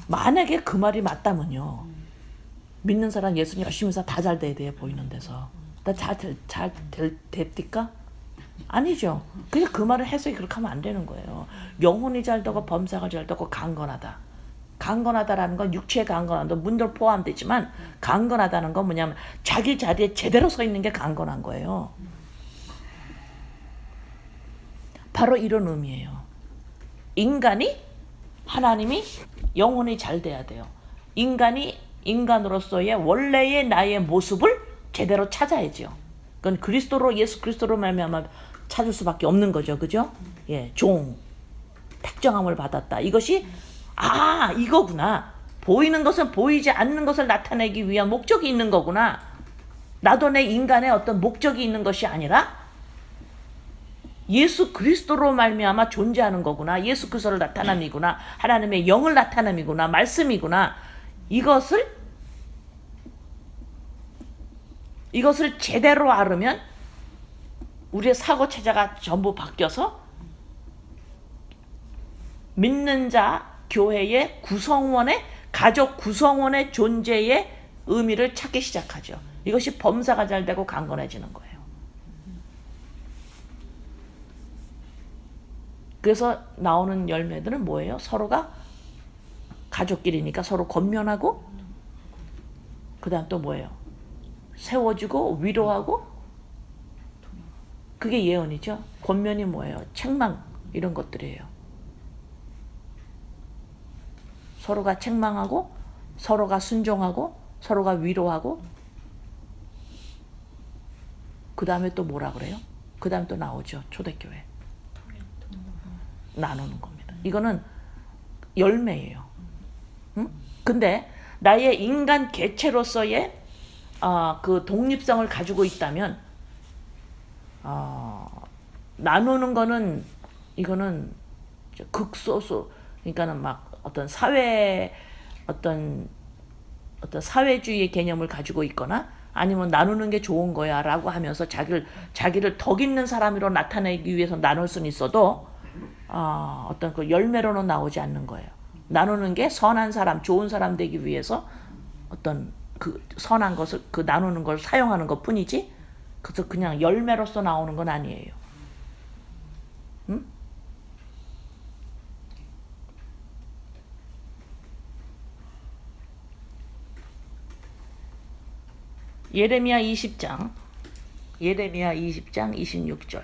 만약에 그 말이 맞다면요. 믿는 사람 예수님 열심히 해서 다 잘 돼야 돼요. 보이는 데서. 나 잘 됩니까? 아니죠. 그냥 그 말을 해석이 그렇게 하면 안 되는 거예요. 영혼이 잘 되고 범사가 잘 되고 강건하다. 강건하다라는 건 육체에 강건한 건 문도 포함되지만 강건하다는 건 뭐냐면 자기 자리에 제대로 서 있는 게 강건한 거예요. 바로 이런 의미예요. 하나님이 영혼이 잘 돼야 돼요. 인간으로서의 원래의 나의 모습을 제대로 찾아야죠. 그건 예수 그리스도로 말미암아 찾을 수밖에 없는 거죠. 그죠? 예, 택정함을 받았다. 이것이 이거구나. 보이는 것은 보이지 않는 것을 나타내기 위한 목적이 있는 거구나. 나도 내 인간의 어떤 목적이 있는 것이 아니라 예수 그리스도로 말미암아 존재하는 거구나. 예수 그리스도를 나타남이구나. 하나님의 영을 나타남이구나. 말씀이구나. 이것을 제대로 알으면 우리의 사고 체제가 전부 바뀌어서 믿는 자 교회의 가족 구성원의 존재의 의미를 찾기 시작하죠. 이것이 범사가 잘 되고 강건해지는 거예요. 그래서 나오는 열매들은 뭐예요? 서로가 가족끼리니까 서로 권면하고, 그 다음 또 뭐예요? 세워주고 위로하고. 그게 예언이죠. 권면이 뭐예요? 책망, 이런 것들이에요. 서로가 책망하고, 서로가 순종하고, 서로가 위로하고. 그 다음에 또 뭐라 그래요? 그 다음에 또 나오죠. 초대교회 나누는 겁니다. 이거는 열매예요. 응? 근데 나의 인간 개체로서의 그 독립성을 가지고 있다면 나누는 거는 이거는 극소수, 그러니까는 막 어떤 사회주의의 개념을 가지고 있거나 아니면 나누는 게 좋은 거야라고 하면서 자기를 덕 있는 사람으로 나타내기 위해서 나눌 수는 있어도 어떤 그 열매로는 나오지 않는 거예요. 나누는 게 선한 사람, 좋은 사람 되기 위해서 어떤 그 선한 것을 그 나누는 걸 사용하는 것 뿐이지, 그래서 그냥 열매로서 나오는 건 아니에요. 응? 예레미야 20장 26절.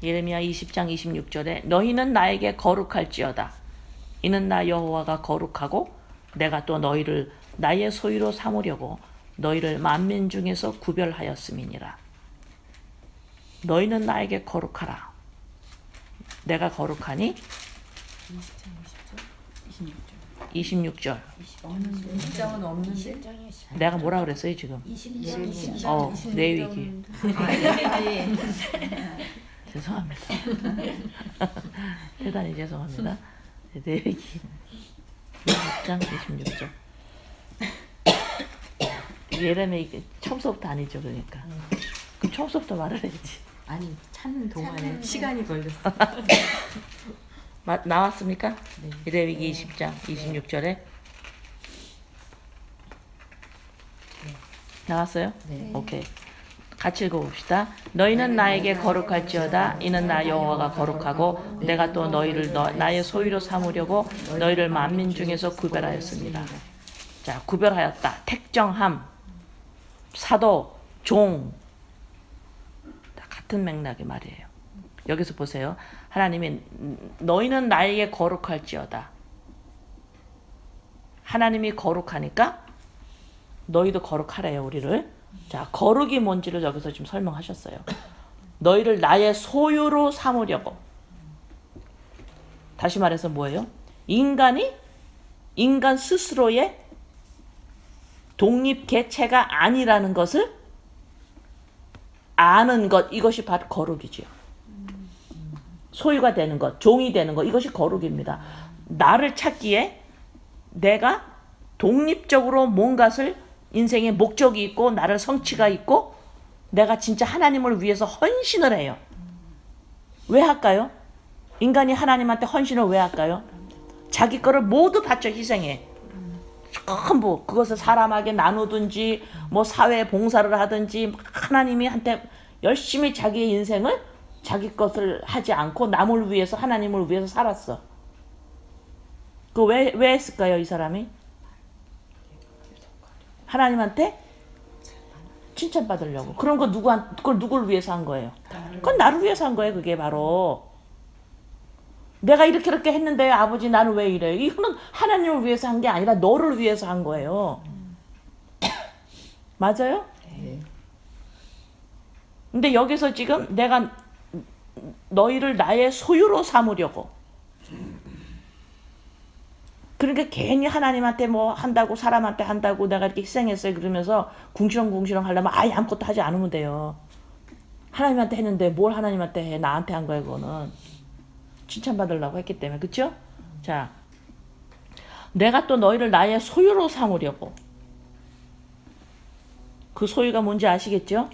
예레미야 20장 26절에 너희는 나에게 거룩할지어다. 이는 나 여호와가 거룩하고 내가 또 너희를 나의 소유로 삼으려고 너희를 만민 중에서 구별하였음이니라. 너희는 나에게 거룩하라. 내가 거룩하니 26절. 20장은 없는데? 내가 뭐라 그랬어요 지금? 20장. 레위기. 죄송합니다. 대단히 죄송합니다. 레위기 26장 26절. 예레미야 처음부터 아니죠, 그러니까. 그럼 처음부터 말을 해야지. 아니 찾는 동안에 시간이 걸렸어. 나왔습니까? 네. 레위기 20장 26절에 나왔어요? 네. 오케이. 같이 읽어봅시다. 너희는 나에게 거룩할지어다. 이는 나 여호와가 거룩하고 내가 또 너희를 나의 소유로 삼으려고 너희를 만민 중에서 구별하였습니다. 자, 구별하였다. 택정함, 사도, 종, 다 같은 맥락의 말이에요. 여기서 보세요. 하나님이 너희는 나에게 거룩할지어다. 하나님이 거룩하니까 너희도 거룩하래요, 우리를. 자, 거룩이 뭔지를 여기서 지금 설명하셨어요. 너희를 나의 소유로 삼으려고. 다시 말해서 뭐예요? 인간이 인간 스스로의 독립 개체가 아니라는 것을 아는 것, 이것이 바로 거룩이지요. 소유가 되는 것, 종이 되는 것, 이것이 거룩입니다. 나를 찾기에 내가 독립적으로 뭔가를 인생의 목적이 있고 나를 성취가 있고 내가 진짜 하나님을 위해서 헌신을 해요. 왜 할까요? 인간이 하나님한테 헌신을 왜 할까요? 자기 거를 모두 바쳐 희생해. 전부 그것을 사람에게 나누든지 뭐 사회 봉사를 하든지 하나님이 한테 열심히 자기의 인생을 자기 것을 하지 않고 남을 위해서 하나님을 위해서 살았어. 그 왜 했을까요, 이 사람이? 하나님한테 칭찬받으려고. 그런 거 그걸 누구를 위해서 한 거예요? 그건 나를 위해서 한 거예요. 그게 바로 내가 이렇게 했는데 아버지 나는 왜 이래? 이거는 하나님을 위해서 한 게 아니라 너를 위해서 한 거예요. 맞아요? 네. 근데 여기서 지금 내가 너희를 나의 소유로 삼으려고. 그러니까 괜히 하나님한테 뭐 한다고 사람한테 한다고 내가 이렇게 희생했어요 그러면서 궁시렁궁시렁 하려면 아예 아무것도 하지 않으면 돼요. 하나님한테 했는데 뭘 하나님한테 해? 나한테 한 거야 그거는. 칭찬받으려고 했기 때문에. 그렇죠? 자, 내가 또 너희를 나의 소유로 삼으려고. 그 소유가 뭔지 아시겠죠?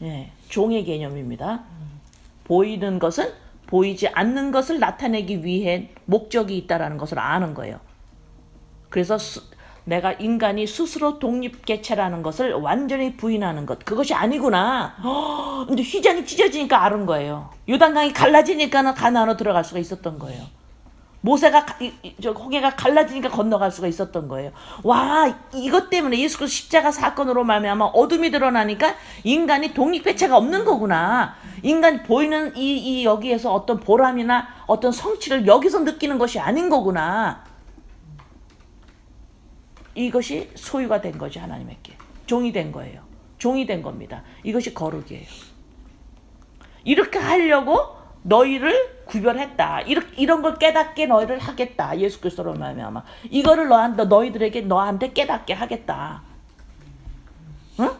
예, 종의 개념입니다. 보이는 것은 보이지 않는 것을 나타내기 위해 목적이 있다라는 것을 아는 거예요. 그래서 내가 인간이 스스로 독립개체라는 것을 완전히 부인하는 것. 그것이 아니구나. 근데 휘장이 찢어지니까 아는 거예요. 요단강이 갈라지니까 가나안으로 들어갈 수가 있었던 거예요. 모세가 홍해가 갈라지니까 건너갈 수가 있었던 거예요. 와, 이것 때문에 예수 그리스도 십자가 사건으로 말미암아 어둠이 드러나니까 인간이 독립개체가 없는 거구나. 인간 보이는 이 여기에서 어떤 보람이나 어떤 성취를 여기서 느끼는 것이 아닌 거구나. 이것이 소유가 된 거지, 하나님에게. 종이 된 거예요. 종이 된 겁니다. 이것이 거룩이에요. 이렇게 하려고 너희를 구별했다. 이런 걸 깨닫게 너희를 하겠다. 예수 그리스도로 말미암아. 이거를 너한테 깨닫게 하겠다. 응?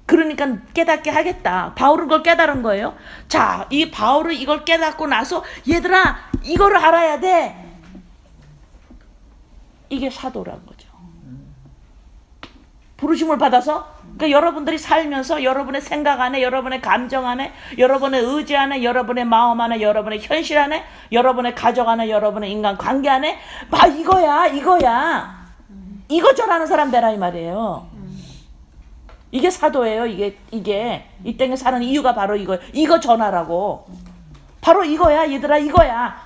그러니까 깨닫게 하겠다. 바울은 그걸 깨달은 거예요. 자, 이 바울은 이걸 깨닫고 나서 얘들아 이거를 알아야 돼. 이게 사도란 거죠. 부르심을 받아서 그러니까 여러분들이 살면서 여러분의 생각 안에, 여러분의 감정 안에, 여러분의 의지 안에, 여러분의 마음 안에, 여러분의 현실 안에, 여러분의 가정 안에, 여러분의 인간 관계 안에 이거야. 이거 전하는 사람 되라 이 말이에요. 이게 사도예요. 이게 이 땅에 사는 이유가 바로 이거예요. 이거 전하라고. 바로 이거야 얘들아. 이거야.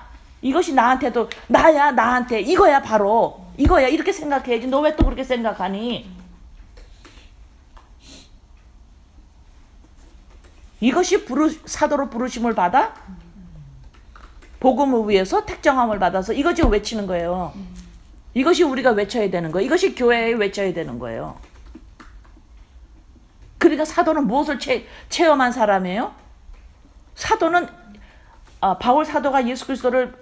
이것이 나한테도 나한테 이거야 바로. 이거야. 이렇게 생각해야지. 너 왜 또 그렇게 생각하니? 이것이 사도로 부르심을 받아 복음을 위해서 택정함을 받아서 이거 지금 외치는 거예요. 이것이 우리가 외쳐야 되는 거예요. 이것이 교회에 외쳐야 되는 거예요. 그러니까 사도는 무엇을 체험한 사람이에요? 사도는 바울 사도가 예수 그리스도를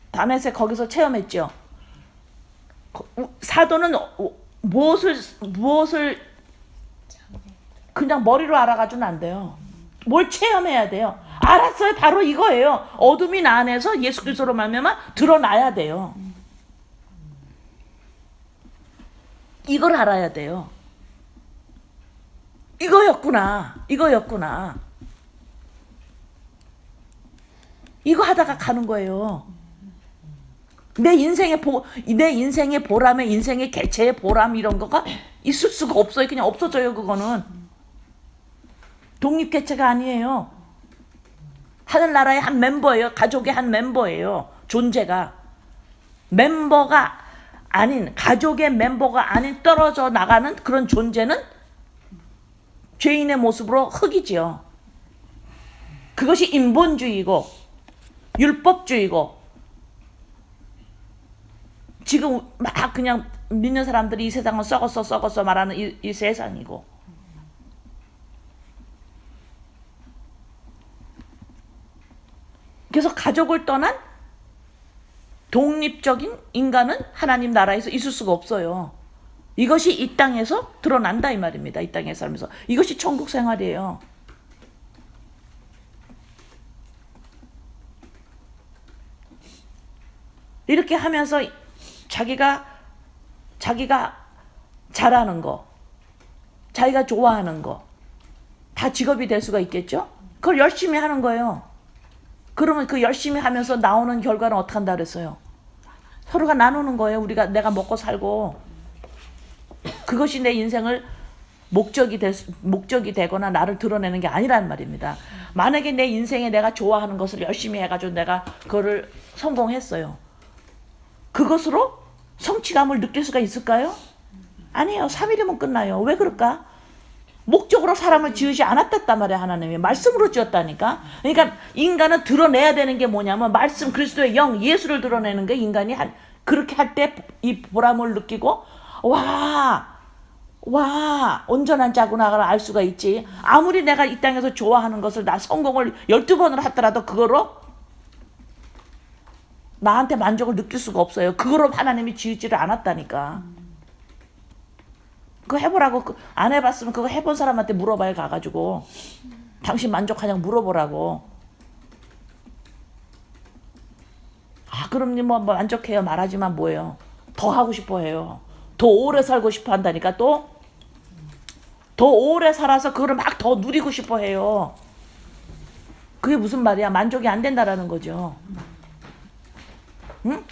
다메섹 거기서 체험했죠. 사도는 무엇을 그냥 머리로 알아가지고는 안 돼요. 뭘 체험해야 돼요. 알았어요. 바로 이거예요. 어둠이 나 안에서 예수 그리스도로 말미암아 드러나야 돼요. 이걸 알아야 돼요. 이거였구나. 이거 하다가 가는 거예요. 내 인생의 보람에, 인생의 개체의 보람 이런 거가 있을 수가 없어요. 그냥 없어져요. 그거는 독립개체가 아니에요. 하늘나라의 한 멤버예요. 가족의 한 멤버예요. 존재가 멤버가 아닌, 가족의 멤버가 아닌 떨어져 나가는 그런 존재는 죄인의 모습으로 흙이지요. 그것이 인본주의고 율법주의고 지금 막 그냥 믿는 사람들이 이 세상은 썩었어 말하는 이 세상이고, 그래서 가족을 떠난 독립적인 인간은 하나님 나라에서 있을 수가 없어요. 이것이 이 땅에서 드러난다 이 말입니다. 이 땅에 살면서 이것이 천국 생활이에요. 이렇게 하면서 자기가 잘하는 거, 자기가 좋아하는 거 다 직업이 될 수가 있겠죠? 그걸 열심히 하는 거예요. 그러면 그 열심히 하면서 나오는 결과는 어떻게 한다 그랬어요? 서로가 나누는 거예요. 내가 먹고 살고. 그것이 내 인생을 목적이 되거나 나를 드러내는 게 아니란 말입니다. 만약에 내 인생에 내가 좋아하는 것을 열심히 해가지고 내가 그거를 성공했어요. 그것으로 성취감을 느낄 수가 있을까요? 아니에요. 3일이면 끝나요. 왜 그럴까? 목적으로 사람을 지으지 않았단 말이야. 하나님이 말씀으로 지었다니까. 그러니까 인간은 드러내야 되는 게 뭐냐면 말씀, 그리스도의 영, 예수를 드러내는 게 인간이 그렇게 할 때 이 보람을 느끼고 와 온전한 자구나를 알 수가 있지. 아무리 내가 이 땅에서 좋아하는 것을 나 성공을 12번을 하더라도 그거로 나한테 만족을 느낄 수가 없어요. 그거로 하나님이 지으지를 않았다니까. 그거 해보라고. 안 해봤으면 그거 해본 사람한테 물어봐요. 가가지고 당신 만족하냐고 물어보라고. 그럼 뭐 만족해요 말하지만 뭐예요. 더 하고 싶어 해요. 더 오래 살고 싶어 한다니까. 또 더 오래 살아서 그거를 막 더 누리고 싶어 해요. 그게 무슨 말이야. 만족이 안 된다라는 거죠. 응?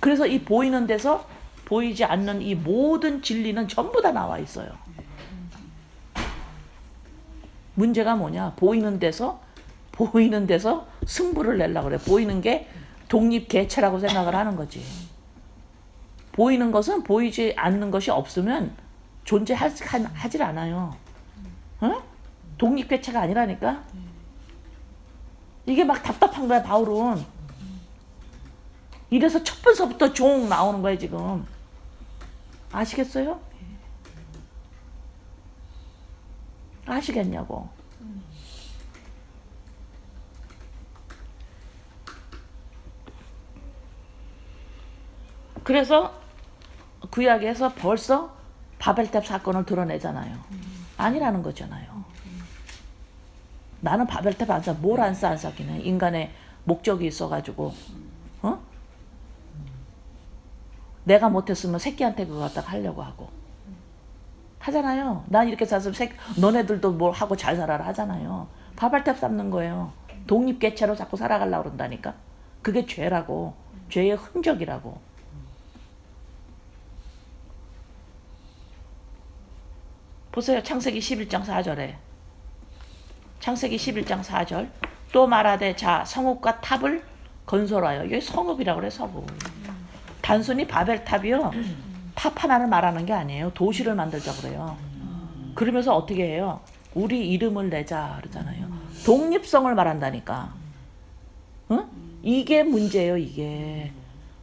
그래서 이 보이는 데서 보이지 않는 이 모든 진리는 전부 다 나와 있어요. 문제가 뭐냐? 보이는 데서 승부를 내려고 그래. 보이는 게 독립개체라고 생각을 하는 거지. 보이는 것은 보이지 않는 것이 없으면 존재하질 않아요. 어? 독립개체가 아니라니까. 이게 막 답답한 거야. 바울은. 이래서 첫 번서부터 종 나오는 거야 지금. 아시겠어요? 아시겠냐고. 그래서 구약에서 벌써 바벨탑 사건을 드러내잖아요. 아니라는 거잖아요. 나는 바벨탑 안 쌓아. 뭘 안 쌓기는 인간의 목적이 있어가지고 내가 못했으면 새끼한테 그거 갖다가 하려고 하고 하잖아요. 난 이렇게 살았으면 너네들도 뭘 하고 잘 살아라 하잖아요. 바벨탑 쌓는 거예요. 독립개체로 자꾸 살아가려고 그런다니까. 그게 죄라고. 죄의 흔적이라고. 보세요. 창세기 11장 4절에 창세기 11장 4절 또 말하되 자 성읍과 탑을 건설하여. 이게 성읍이라고 그래. 성읍. 단순히 바벨탑이요. 탑 하나를 말하는 게 아니에요. 도시를 만들자 그래요. 그러면서 어떻게 해요? 우리 이름을 내자 그러잖아요. 독립성을 말한다니까. 응? 이게 문제예요. 이게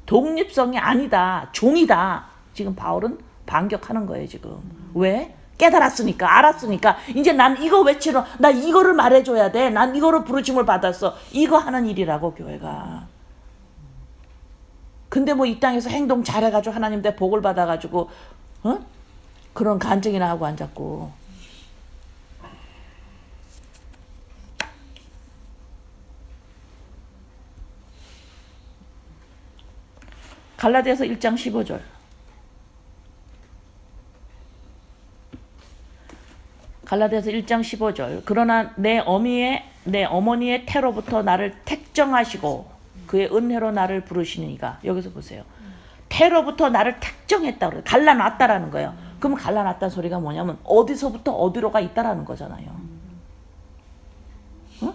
독립성이 아니다. 종이다. 지금 바울은 반격하는 거예요. 지금. 왜? 깨달았으니까, 알았으니까 이제 난 이거 외치러, 나 이거를 말해줘야 돼. 난 이거를 부르심을 받았어. 이거 하는 일이라고 교회가. 근데 뭐 이 땅에서 행동 잘해가지고 하나님 내 복을 받아가지고 그런 간증이나 하고 앉았고. 갈라디아서 1장 15절. 갈라디아서 1장 15절. 그러나 내 어머니의 태로부터 나를 택정하시고 그의 은혜로 나를 부르시니가. 여기서 보세요. 태로부터 나를 택정했다 그래요. 갈라놨다라는 거예요. 그러면 갈라놨다는 소리가 뭐냐면 어디서부터 어디로가 있다라는 거잖아요. 응?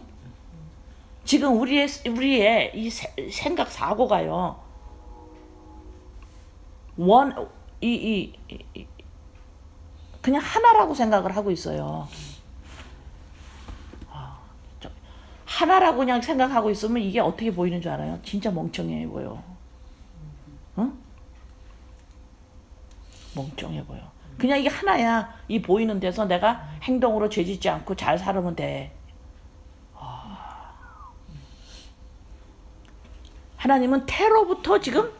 지금 우리의 이 생각 사고가요. 그냥 하나라고 생각을 하고 있어요. 하나라고 그냥 생각하고 있으면 이게 어떻게 보이는 줄 알아요? 진짜 멍청해 보여. 응? 멍청해 보여. 그냥 이게 하나야. 이 보이는 데서 내가 행동으로 죄짓지 않고 잘 살면 돼. 하나님은 태로부터 지금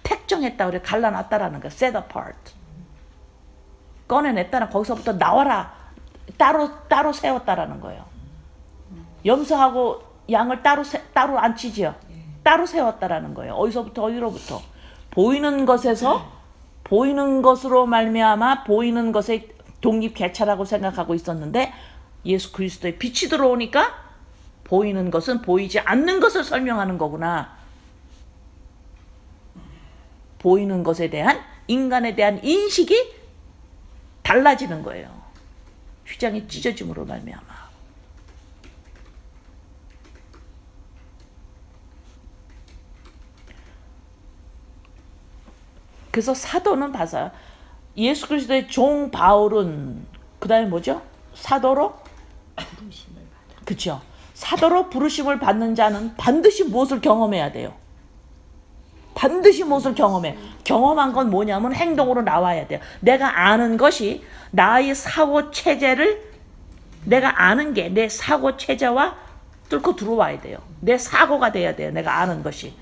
택정했다 그래. 갈라놨다라는 거야. set apart. 꺼내냈다는 거기서부터 나와라. 따로 세웠다라는 거예요. 염소하고 양을 따로 안 치지요. 따로 세웠다라는 거예요. 어디서부터 어디로부터. 보이는 것에서 보이는 것으로 말미암아 보이는 것의 독립개체라고 생각하고 있었는데 예수 그리스도의 빛이 들어오니까 보이는 것은 보이지 않는 것을 설명하는 거구나. 보이는 것에 대한 인간에 대한 인식이 달라지는 거예요. 휘장이 찢어짐으로 말미암아. 그래서 사도는 봐서 예수 그리스도의 종 바울은 그 다음에 뭐죠? 사도로 부르심을 받아. 그렇죠. 사도로 부르심을 받는 자는 반드시 무엇을 경험해야 돼요? 반드시 무엇을 경험해? 경험한 건 뭐냐면 행동으로 나와야 돼요. 내가 아는 것이 나의 사고 체제를 내가 아는 게 내 사고 체제와 뚫고 들어와야 돼요. 내 사고가 돼야 돼요. 내가 아는 것이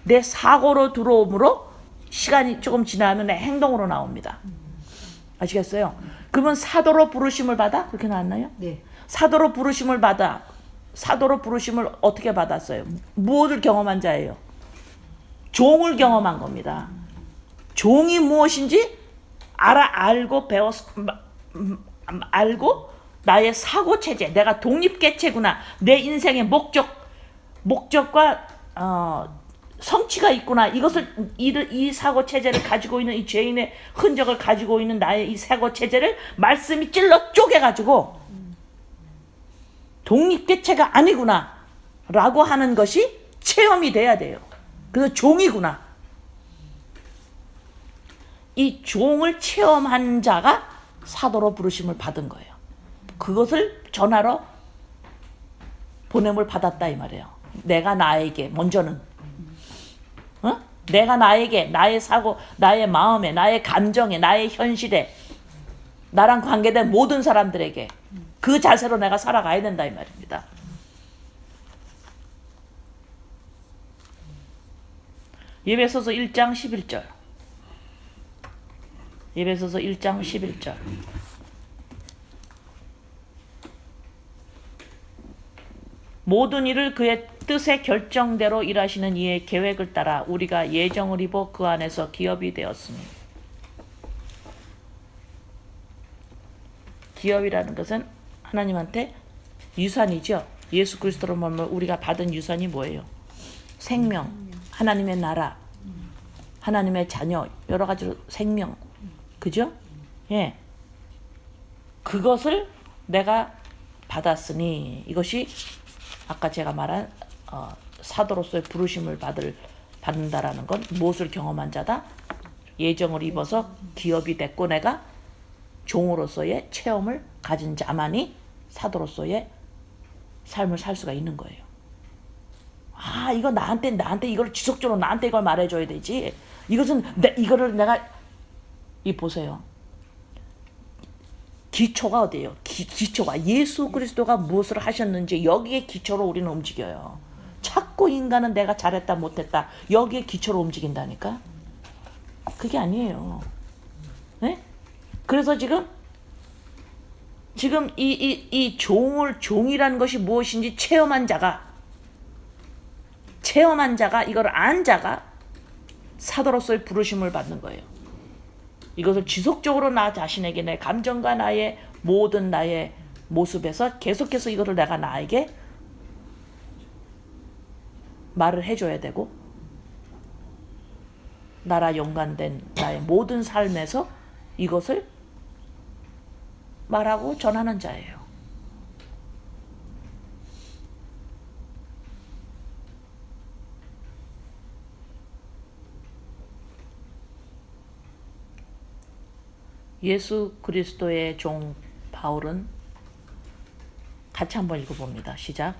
내 사고로 들어오므로 시간이 조금 지나면 내 행동으로 나옵니다. 아시겠어요? 그러면 사도로 부르심을 받아? 그렇게 나왔나요? 네. 사도로 부르심을 받아. 사도로 부르심을 어떻게 받았어요? 무엇을 경험한 자예요? 종을 경험한 겁니다. 종이 무엇인지 알고 알고 나의 사고 체제, 내가 독립개체구나. 내 인생의 목적과 성취가 있구나. 이 사고 체제를 가지고 있는 이 죄인의 흔적을 가지고 있는 나의 이 사고 체제를 말씀이 찔러 쪼개가지고 독립개체가 아니구나 라고 하는 것이 체험이 돼야 돼요. 그래서 종이구나. 이 종을 체험한 자가 사도로 부르심을 받은 거예요. 그것을 전하러 보냄을 받았다 이 말이에요. 내가 나에게 먼저는 내가 나에게 나의 사고, 나의 마음에, 나의 감정에, 나의 현실에, 나랑 관계된 모든 사람들에게 그 자세로 내가 살아가야 된다 이 말입니다. 에베소서 1장 11절. 에베소서 1장 11절. 모든 일을 그의 뜻의 결정대로 일하시는 이의 계획을 따라 우리가 예정을 입어 그 안에서 기업이 되었으니. 기업이라는 것은 하나님한테 유산이죠. 예수 그리스도로 말하면 우리가 받은 유산이 뭐예요? 생명, 하나님의 나라, 하나님의 자녀, 여러 가지로 생명, 그죠? 예, 그것을 내가 받았으니 이것이 아까 제가 말한 사도로서의 부르심을 받는다라는 건 무엇을 경험한 자다? 예정을 입어서 기업이 됐고 내가 종으로서의 체험을 가진 자만이 사도로서의 삶을 살 수가 있는 거예요. 아, 이거 나한테 이걸 지속적으로 나한테 이걸 말해줘야 되지. 이것은 이거를 내가 보세요. 기초가 어디예요? 기초가 예수 그리스도가 무엇을 하셨는지 여기에 기초로 우리는 움직여요. 자꾸 인간은 내가 잘했다 못했다 여기에 기초로 움직인다니까. 그게 아니에요. 네? 그래서 지금 이 종이라는 것이 무엇인지 체험한 자가 이걸 안 자가 사도로서의 부르심을 받는 거예요. 이것을 지속적으로 나 자신에게 내 감정과 나의 모든 나의 모습에서 계속해서 이거를 내가 나에게 말을 해줘야 되고 나라 연관된 나의 모든 삶에서 이것을 말하고 전하는 자예요. 예수 그리스도의 종 바울은 같이 한번 읽어봅니다. 시작.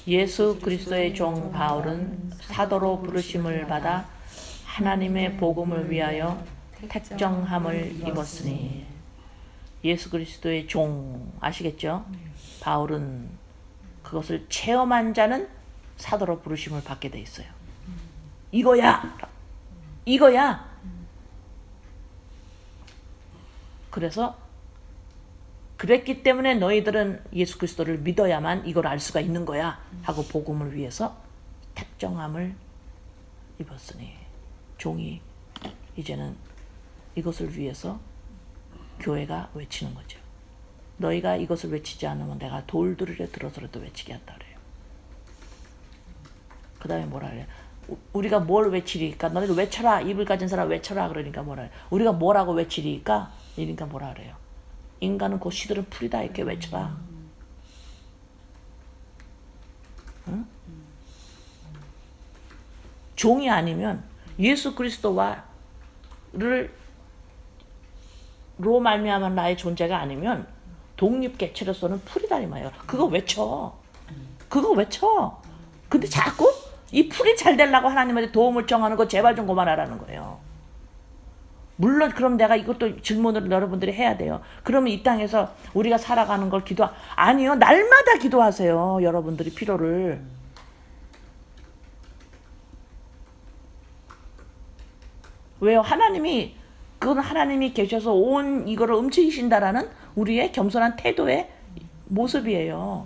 예수 그리스도의 종 바울은 사도로 부르심을 받아 하나님의 복음을 위하여 택정함을 입었으니. 예수 그리스도의 종 아시겠죠? 바울은 그것을 체험한 자는 사도로 부르심을 받게 돼 있어요. 이거야. 그래서 그랬기 때문에 너희들은 예수 그리스도를 믿어야만 이걸 알 수가 있는 거야 하고 복음을 위해서 택정함을 입었으니. 종이 이제는 이것을 위해서 교회가 외치는 거죠. 너희가 이것을 외치지 않으면 내가 돌들을 들어서라도 외치게 한다 그래요. 그 다음에 뭐라 그래요? 우리가 뭘 외치리까? 너희들 외쳐라. 입을 가진 사람 외쳐라. 그러니까 뭐라 해요? 우리가 뭐라고 외치리까? 이러니까 뭐라 그래요? 인간은 곧 시들은 풀이다 이렇게 외쳐라. 응? 종이 아니면 예수 그리스도와를 로 말미암은 나의 존재가 아니면 독립개체로서는 풀이다 이 말이에요. 그거 외쳐. 근데 자꾸 이 풀이 잘 되려고 하나님한테 도움을 청하는 거 제발 좀 그만하라는 거예요. 물론 그럼 내가 이것도 질문을 여러분들이 해야 돼요. 그러면 이 땅에서 우리가 살아가는 걸 아니요. 날마다 기도하세요. 여러분들이 필요를. 왜요? 그건 하나님이 계셔서 온 이거를 움직이신다라는 우리의 겸손한 태도의 모습이에요.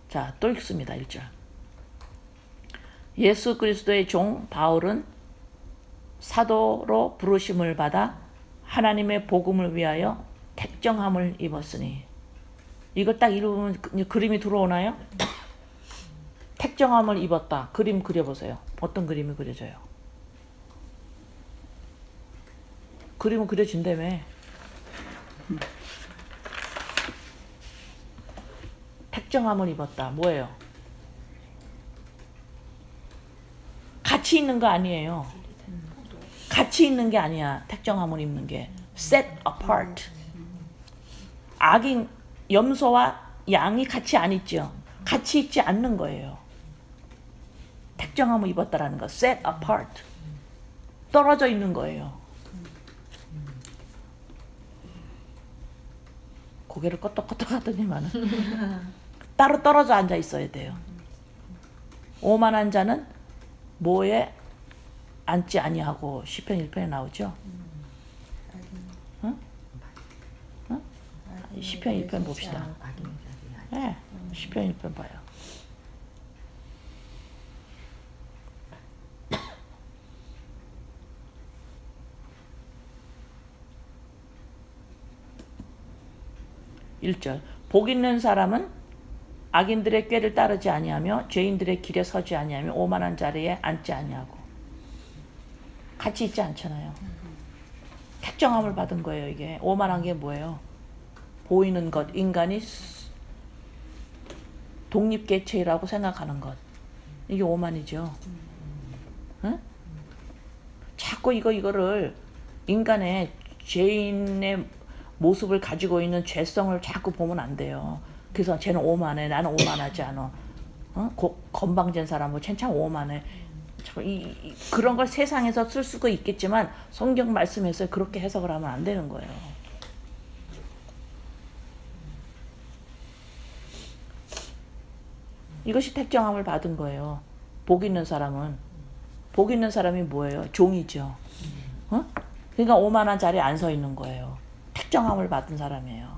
자, 또 읽습니다. 1절. 예수 그리스도의 종 바울은 사도로 부르심을 받아 하나님의 복음을 위하여 택정함을 입었으니. 이걸 딱 읽으면 그림이 들어오나요? 택정함을 입었다. 그림 그려보세요. 어떤 그림이 그려져요? 그림은 그려진다며. 택정함을 입었다. 뭐예요? 같이 있는 거 아니에요. 같이 있는 게 아니야. 택정함을 입는 게. set apart. 염소와 양이 같이 안 있죠. 같이 있지 않는 거예요. 택정함을 입었다라는 거. set apart. 떨어져 있는 거예요. 고개를 끄덕끄덕 하더니만은 따로 떨어져 앉아 있어야 돼요. 오만한 자는 뭐에 앉지 아니하고 시편 1편에 나오죠. 응? 응? 시편 1편 봅시다. 네, 시편 1편 봐요. (1절) 복 있는 사람은 악인들의 꾀를 따르지 아니하며 죄인들의 길에 서지 아니하며 오만한 자리에 앉지 아니하고. 같이 있지 않잖아요. 택정함을 받은 거예요. 이게 오만한 게 뭐예요? 보이는 것, 인간이 독립개체라고 생각하는 것, 이게 오만이죠. 응? 자꾸 이거를 인간의 죄인의 모습을 가지고 있는 죄성을 자꾸 보면 안 돼요. 그래서 쟤는 오만해, 나는 오만하지 않아. 건방진 사람은 쟤 참 오만해. 그런 걸 세상에서 쓸 수가 있겠지만 성경 말씀에서 그렇게 해석을 하면 안 되는 거예요. 이것이 택정함을 받은 거예요. 복 있는 사람은. 복 있는 사람이 뭐예요? 종이죠. 그러니까 오만한 자리에 안 서 있는 거예요. 택정함을 받은 사람이에요.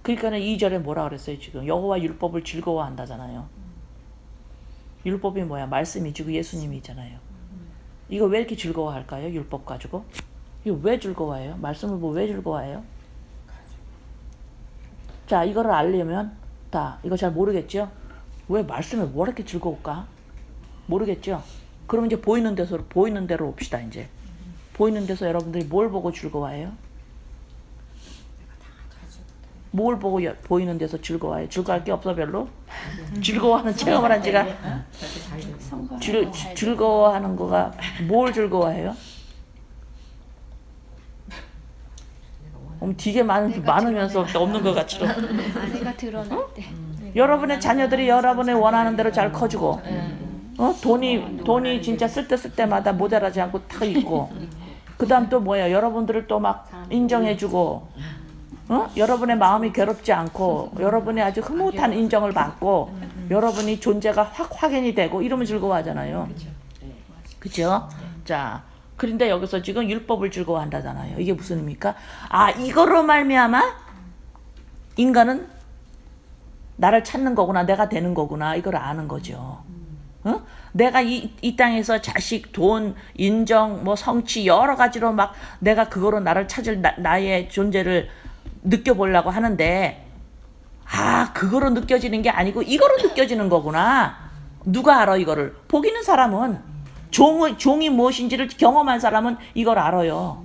그러니까는 2절에 뭐라 그랬어요? 지금 여호와 율법을 즐거워한다잖아요. 율법이 뭐야? 말씀이지고 예수님이잖아요. 이거 왜 이렇게 즐거워할까요? 율법 가지고? 이거 왜 즐거워해요? 말씀을 뭐 왜 즐거워해요? 자, 이거를 알려면 이거 잘 모르겠죠? 왜 말씀을 뭐 이렇게 즐거울까? 모르겠죠? 그럼 이제 보이는 대로 옵시다. 이제 보이는 데서 여러분들이 뭘 보고 즐거워해요? 뭘 보고 보이는 데서 즐거워해요? 즐거워할 게 없어 별로? 즐거워하는 체험을 한 지가 즐거워하는 거가 뭘 즐거워해요? 되게 많으면서 없는 것 같지로. 아내가 드러날 때. 여러분의 자녀들이 여러분의 원하는 대로 잘 커지고, 돈이 진짜 쓸 때마다 모자라지 않고 탁 있고, 그 다음 또 뭐야? 여러분들을 또 막 인정해주고, 여러분의 마음이 괴롭지 않고, 여러분의 아주 흐뭇한 인정을 받고, 여러분이 존재가 확인이 되고, 이러면 즐거워하잖아요. 그죠? 자, 그런데 여기서 지금 율법을 즐거워한다잖아요. 이게 무슨 의미입니까? 이거로 말미암아 인간은 나를 찾는 거구나, 내가 되는 거구나, 이걸 아는 거죠. 내가 이 땅에서 자식, 돈, 인정, 성취 여러 가지로 막 내가 그거로 나를 찾을 나의 존재를 느껴보려고 하는데, 그거로 느껴지는 게 아니고 이거로 느껴지는 거구나. 누가 알아 이거를? 복 있는 사람은, 종이 무엇인지를 경험한 사람은 이걸 알아요.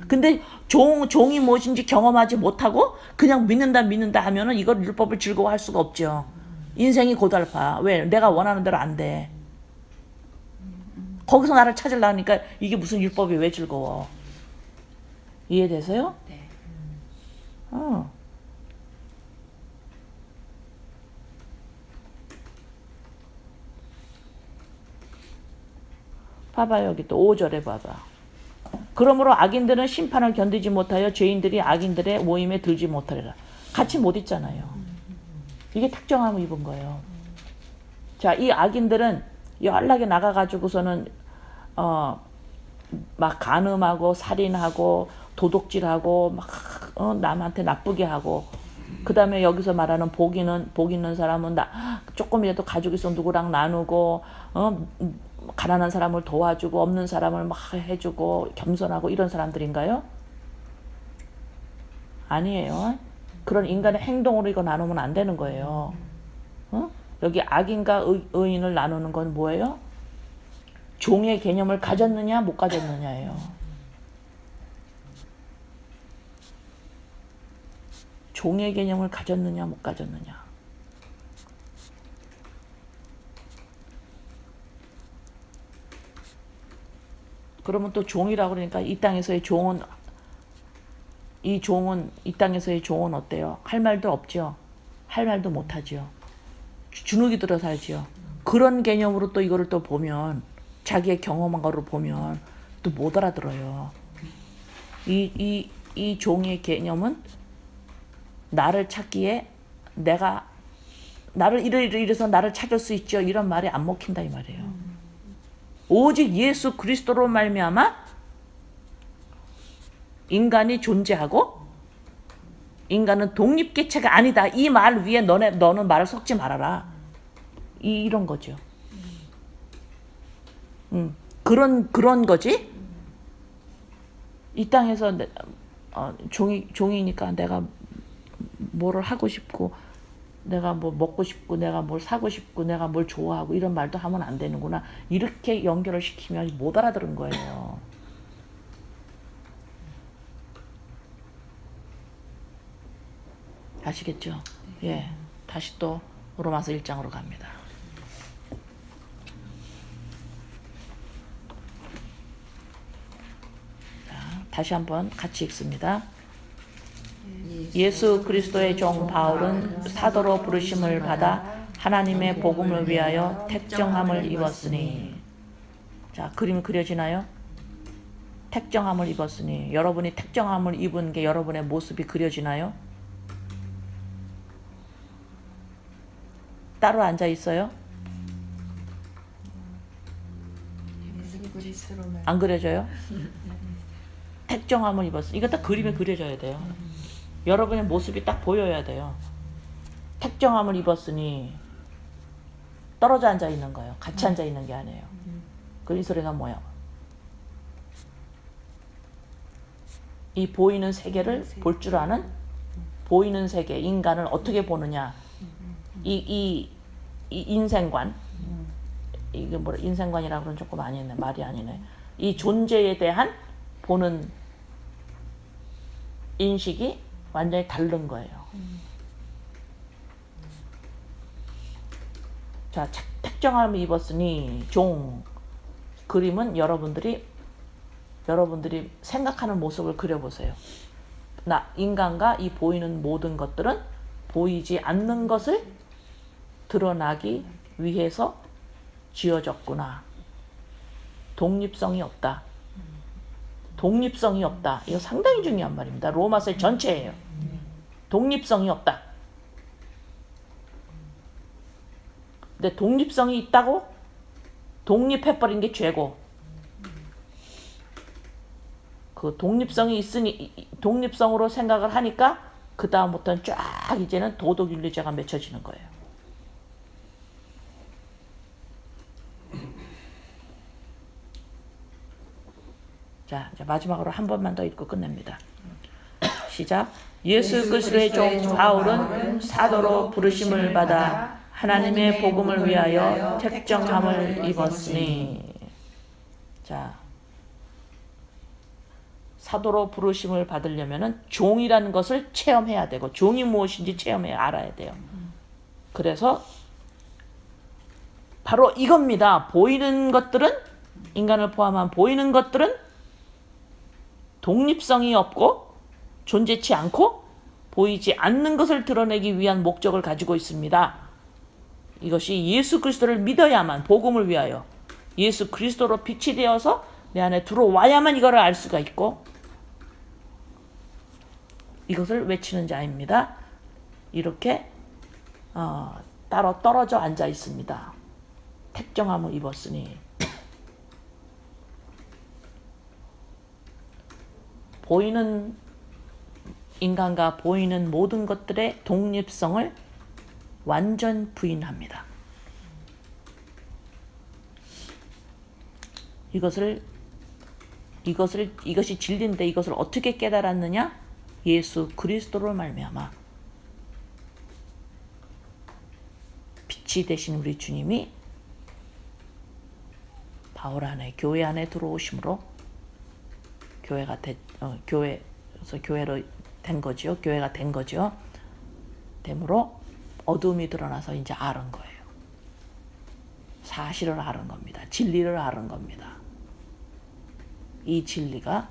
근데 종이 무엇인지 경험하지 못하고 그냥 믿는다 하면은 이걸 율법을 즐거워할 수가 없죠. 인생이 고달파. 왜? 내가 원하는 대로 안 돼. 거기서 나를 찾으려니까 이게 무슨 율법이 왜 즐거워? 이해되세요? 네. 봐봐요. 여기 또 5절에 봐봐. 그러므로 악인들은 심판을 견디지 못하여 죄인들이 악인들의 모임에 들지 못하리라. 같이 못 있잖아요. 이게 특정함을 입은 거예요. 자, 이 악인들은 연락에 나가가지고서는 막 간음하고 살인하고 도둑질하고 막 남한테 나쁘게 하고, 그 다음에 여기서 말하는 복 있는 사람은 조금이라도 가지고 있어 누구랑 나누고, 가난한 사람을 도와주고 없는 사람을 막 해주고 겸손하고 이런 사람들인가요? 아니에요. 그런 인간의 행동으로 이거 나누면 안 되는 거예요. 여기 악인과 의인을 나누는 건 뭐예요? 종의 개념을 가졌느냐 못 가졌느냐예요. 종의 개념을 가졌느냐 못 가졌느냐. 그러면 또 종이라고 그러니까 이 땅에서의 종은 이 땅에서의 종은 어때요? 할 말도 없죠. 할 말도 못하죠. 주눅이 들어 살죠. 그런 개념으로 또 이거를 또 보면, 자기의 경험한 거를 보면 또 못 알아들어요. 이 종의 개념은 나를 찾기에 내가 나를 이래서 나를 찾을 수 있죠. 이런 말이 안 먹힌다 이 말이에요. 오직 예수 그리스도로 말미암아 인간이 존재하고 인간은 독립개체가 아니다. 이 말 위에 너는 말을 섞지 말아라. 이런 거죠. 그런 거지. 이 땅에서 종이니까 내가 뭐를 하고 싶고 내가 뭐 먹고 싶고 내가 뭘 사고 싶고 내가 뭘 좋아하고 이런 말도 하면 안 되는구나. 이렇게 연결을 시키면 못 알아들은 거예요. 아시겠죠? 예. 다시 또 로마서 1장으로 갑니다. 자, 다시 한번 같이 읽습니다. 예수 그리스도의 종 바울은 사도로 부르심을 받아 하나님의 복음을 위하여 택정함을 입었으니. 자, 그림이 그려지나요? 택정함을 입었으니. 여러분이 택정함을 입은 게 여러분의 모습이 그려지나요? 따로 앉아 있어요? 안 그려져요? 택정함을 입었으니. 이거 딱 그림에 그려져야 돼요. 여러분의 모습이 딱 보여야 돼요. 택정함을 입었으니 떨어져 앉아 있는 거예요. 같이 앉아 있는 게 아니에요. 그 이 소리가 뭐야? 이 보이는 세계를 볼 줄 아는 보이는 세계, 인간을 어떻게 보느냐. 이 인생관, 이게 뭐라 인생관이라고 그러면 조금 아니네, 말이 아니네. 이 존재에 대한 보는 인식이 완전히 다른 거예요. 자, 택정함을 입었으니 종. 그림은 여러분들이 생각하는 모습을 그려보세요. 인간과 이 보이는 모든 것들은 보이지 않는 것을 드러나기 위해서 지어졌구나. 독립성이 없다. 독립성이 없다. 이거 상당히 중요한 말입니다. 로마서의 전체예요. 독립성이 없다. 근데 독립성이 있다고 독립해버린 게 죄고, 그 독립성이 있으니 독립성으로 생각을 하니까 그 다음부터는 쫙 이제는 도덕윤리죄가 맺혀지는 거예요. 자, 이제 마지막으로 한 번만 더 읽고 끝냅니다. 시작. 예수 그리스도의 종 바울은 사도로 부르심을 받아 하나님의 복음을 위하여 택정함을 입었으니. 자, 사도로 부르심을 받으려면은 종이라는 것을 체험해야 되고, 종이 무엇인지 체험해 알아야 돼요. 그래서 바로 이겁니다. 보이는 것들은, 인간을 포함한 보이는 것들은 독립성이 없고 존재치 않고 보이지 않는 것을 드러내기 위한 목적을 가지고 있습니다. 이것이 예수 그리스도를 믿어야만, 복음을 위하여 예수 그리스도로 빛이 되어서 내 안에 들어와야만 이거를 알 수가 있고, 이것을 외치는 자입니다. 이렇게 따로 떨어져 앉아 있습니다. 택정함을 입었으니. 보이는 인간과 보이는 모든 것들의 독립성을 완전 부인합니다. 이것이 진리인데 이것을 어떻게 깨달았느냐? 예수 그리스도로 말미암아 빛이 되신 우리 주님이 바울 안에, 교회 안에 들어오심으로 교회로 된 거지요. 교회가 된 거죠. 되므로 어둠이 드러나서 이제 아는 거예요. 사실을 아는 겁니다. 진리를 아는 겁니다. 이 진리가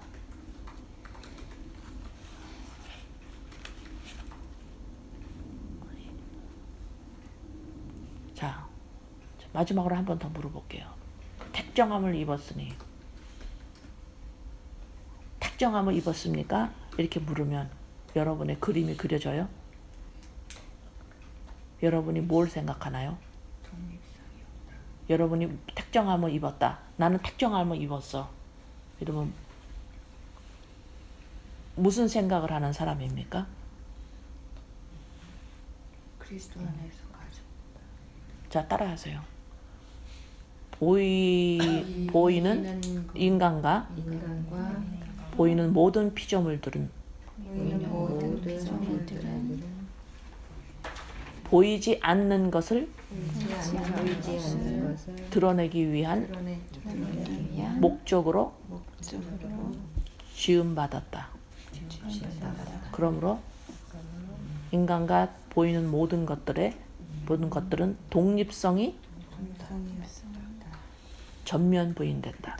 자, 마지막으로 한 번 더 물어볼게요. 택정함을 입었으니 특정함을 입었습니까? 이렇게 물으면 여러분의 그림이 그려져요? 여러분이 뭘 생각하나요? 여러분이 특정함을 입었다. 나는 특정함을 입었어. 이러면 무슨 생각을 하는 사람입니까? 그리스도 안에서 가져. 자, 따라하세요. 보이는 인간과 인간과 보이는 모든 피조물들은 보이는 모든 피조물들은 보이지 않는 것을 보이지 않는 것을 드러내기 위한 드러내기 위한 목적으로 목적으로 지음받았다. 지음받았다. 그러므로 인간과 보이는 모든 것들은 독립성이 전면 부인된다.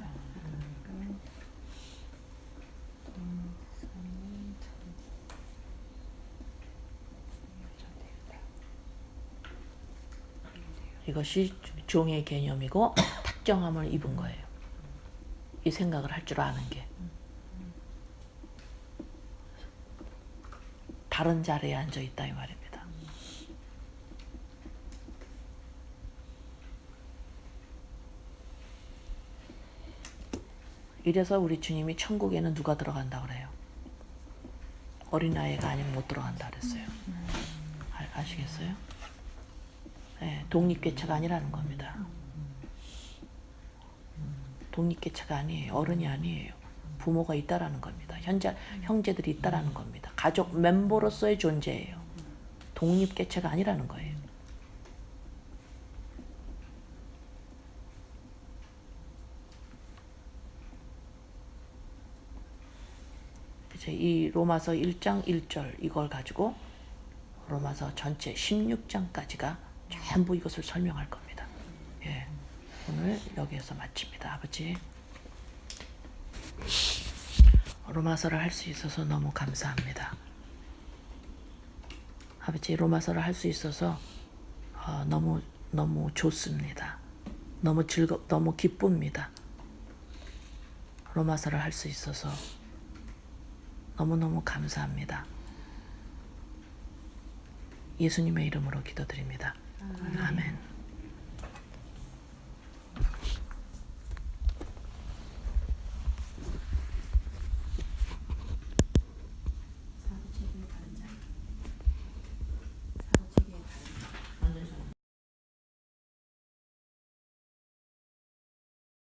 이것이 종의 개념이고 특정함을 입은 거예요. 이 생각을 할 줄 아는 게. 다른 자리에 앉아 있다 이 말입니다. 이래서 우리 주님이 천국에는 누가 들어간다 그래요? 어린아이가 아니면 못 들어간다 그랬어요. 아시겠어요? 네, 독립개체가 아니라는 겁니다. 독립개체가 아니에요. 어른이 아니에요. 부모가 있다라는 겁니다. 형제들이 있다라는 겁니다. 가족 멤버로서의 존재예요. 독립개체가 아니라는 거예요. 이제 이 로마서 1장 1절 이걸 가지고 로마서 전체 16장까지가 전부 이것을 설명할 겁니다. 예, 오늘 여기에서 마칩니다. 아버지, 로마서를 할 수 있어서 너무 감사합니다. 아버지, 로마서를 할 수 있어서 너무 좋습니다. 너무 기쁩니다. 로마서를 할 수 있어서 너무너무 감사합니다. 예수님의 이름으로 기도드립니다. 아멘.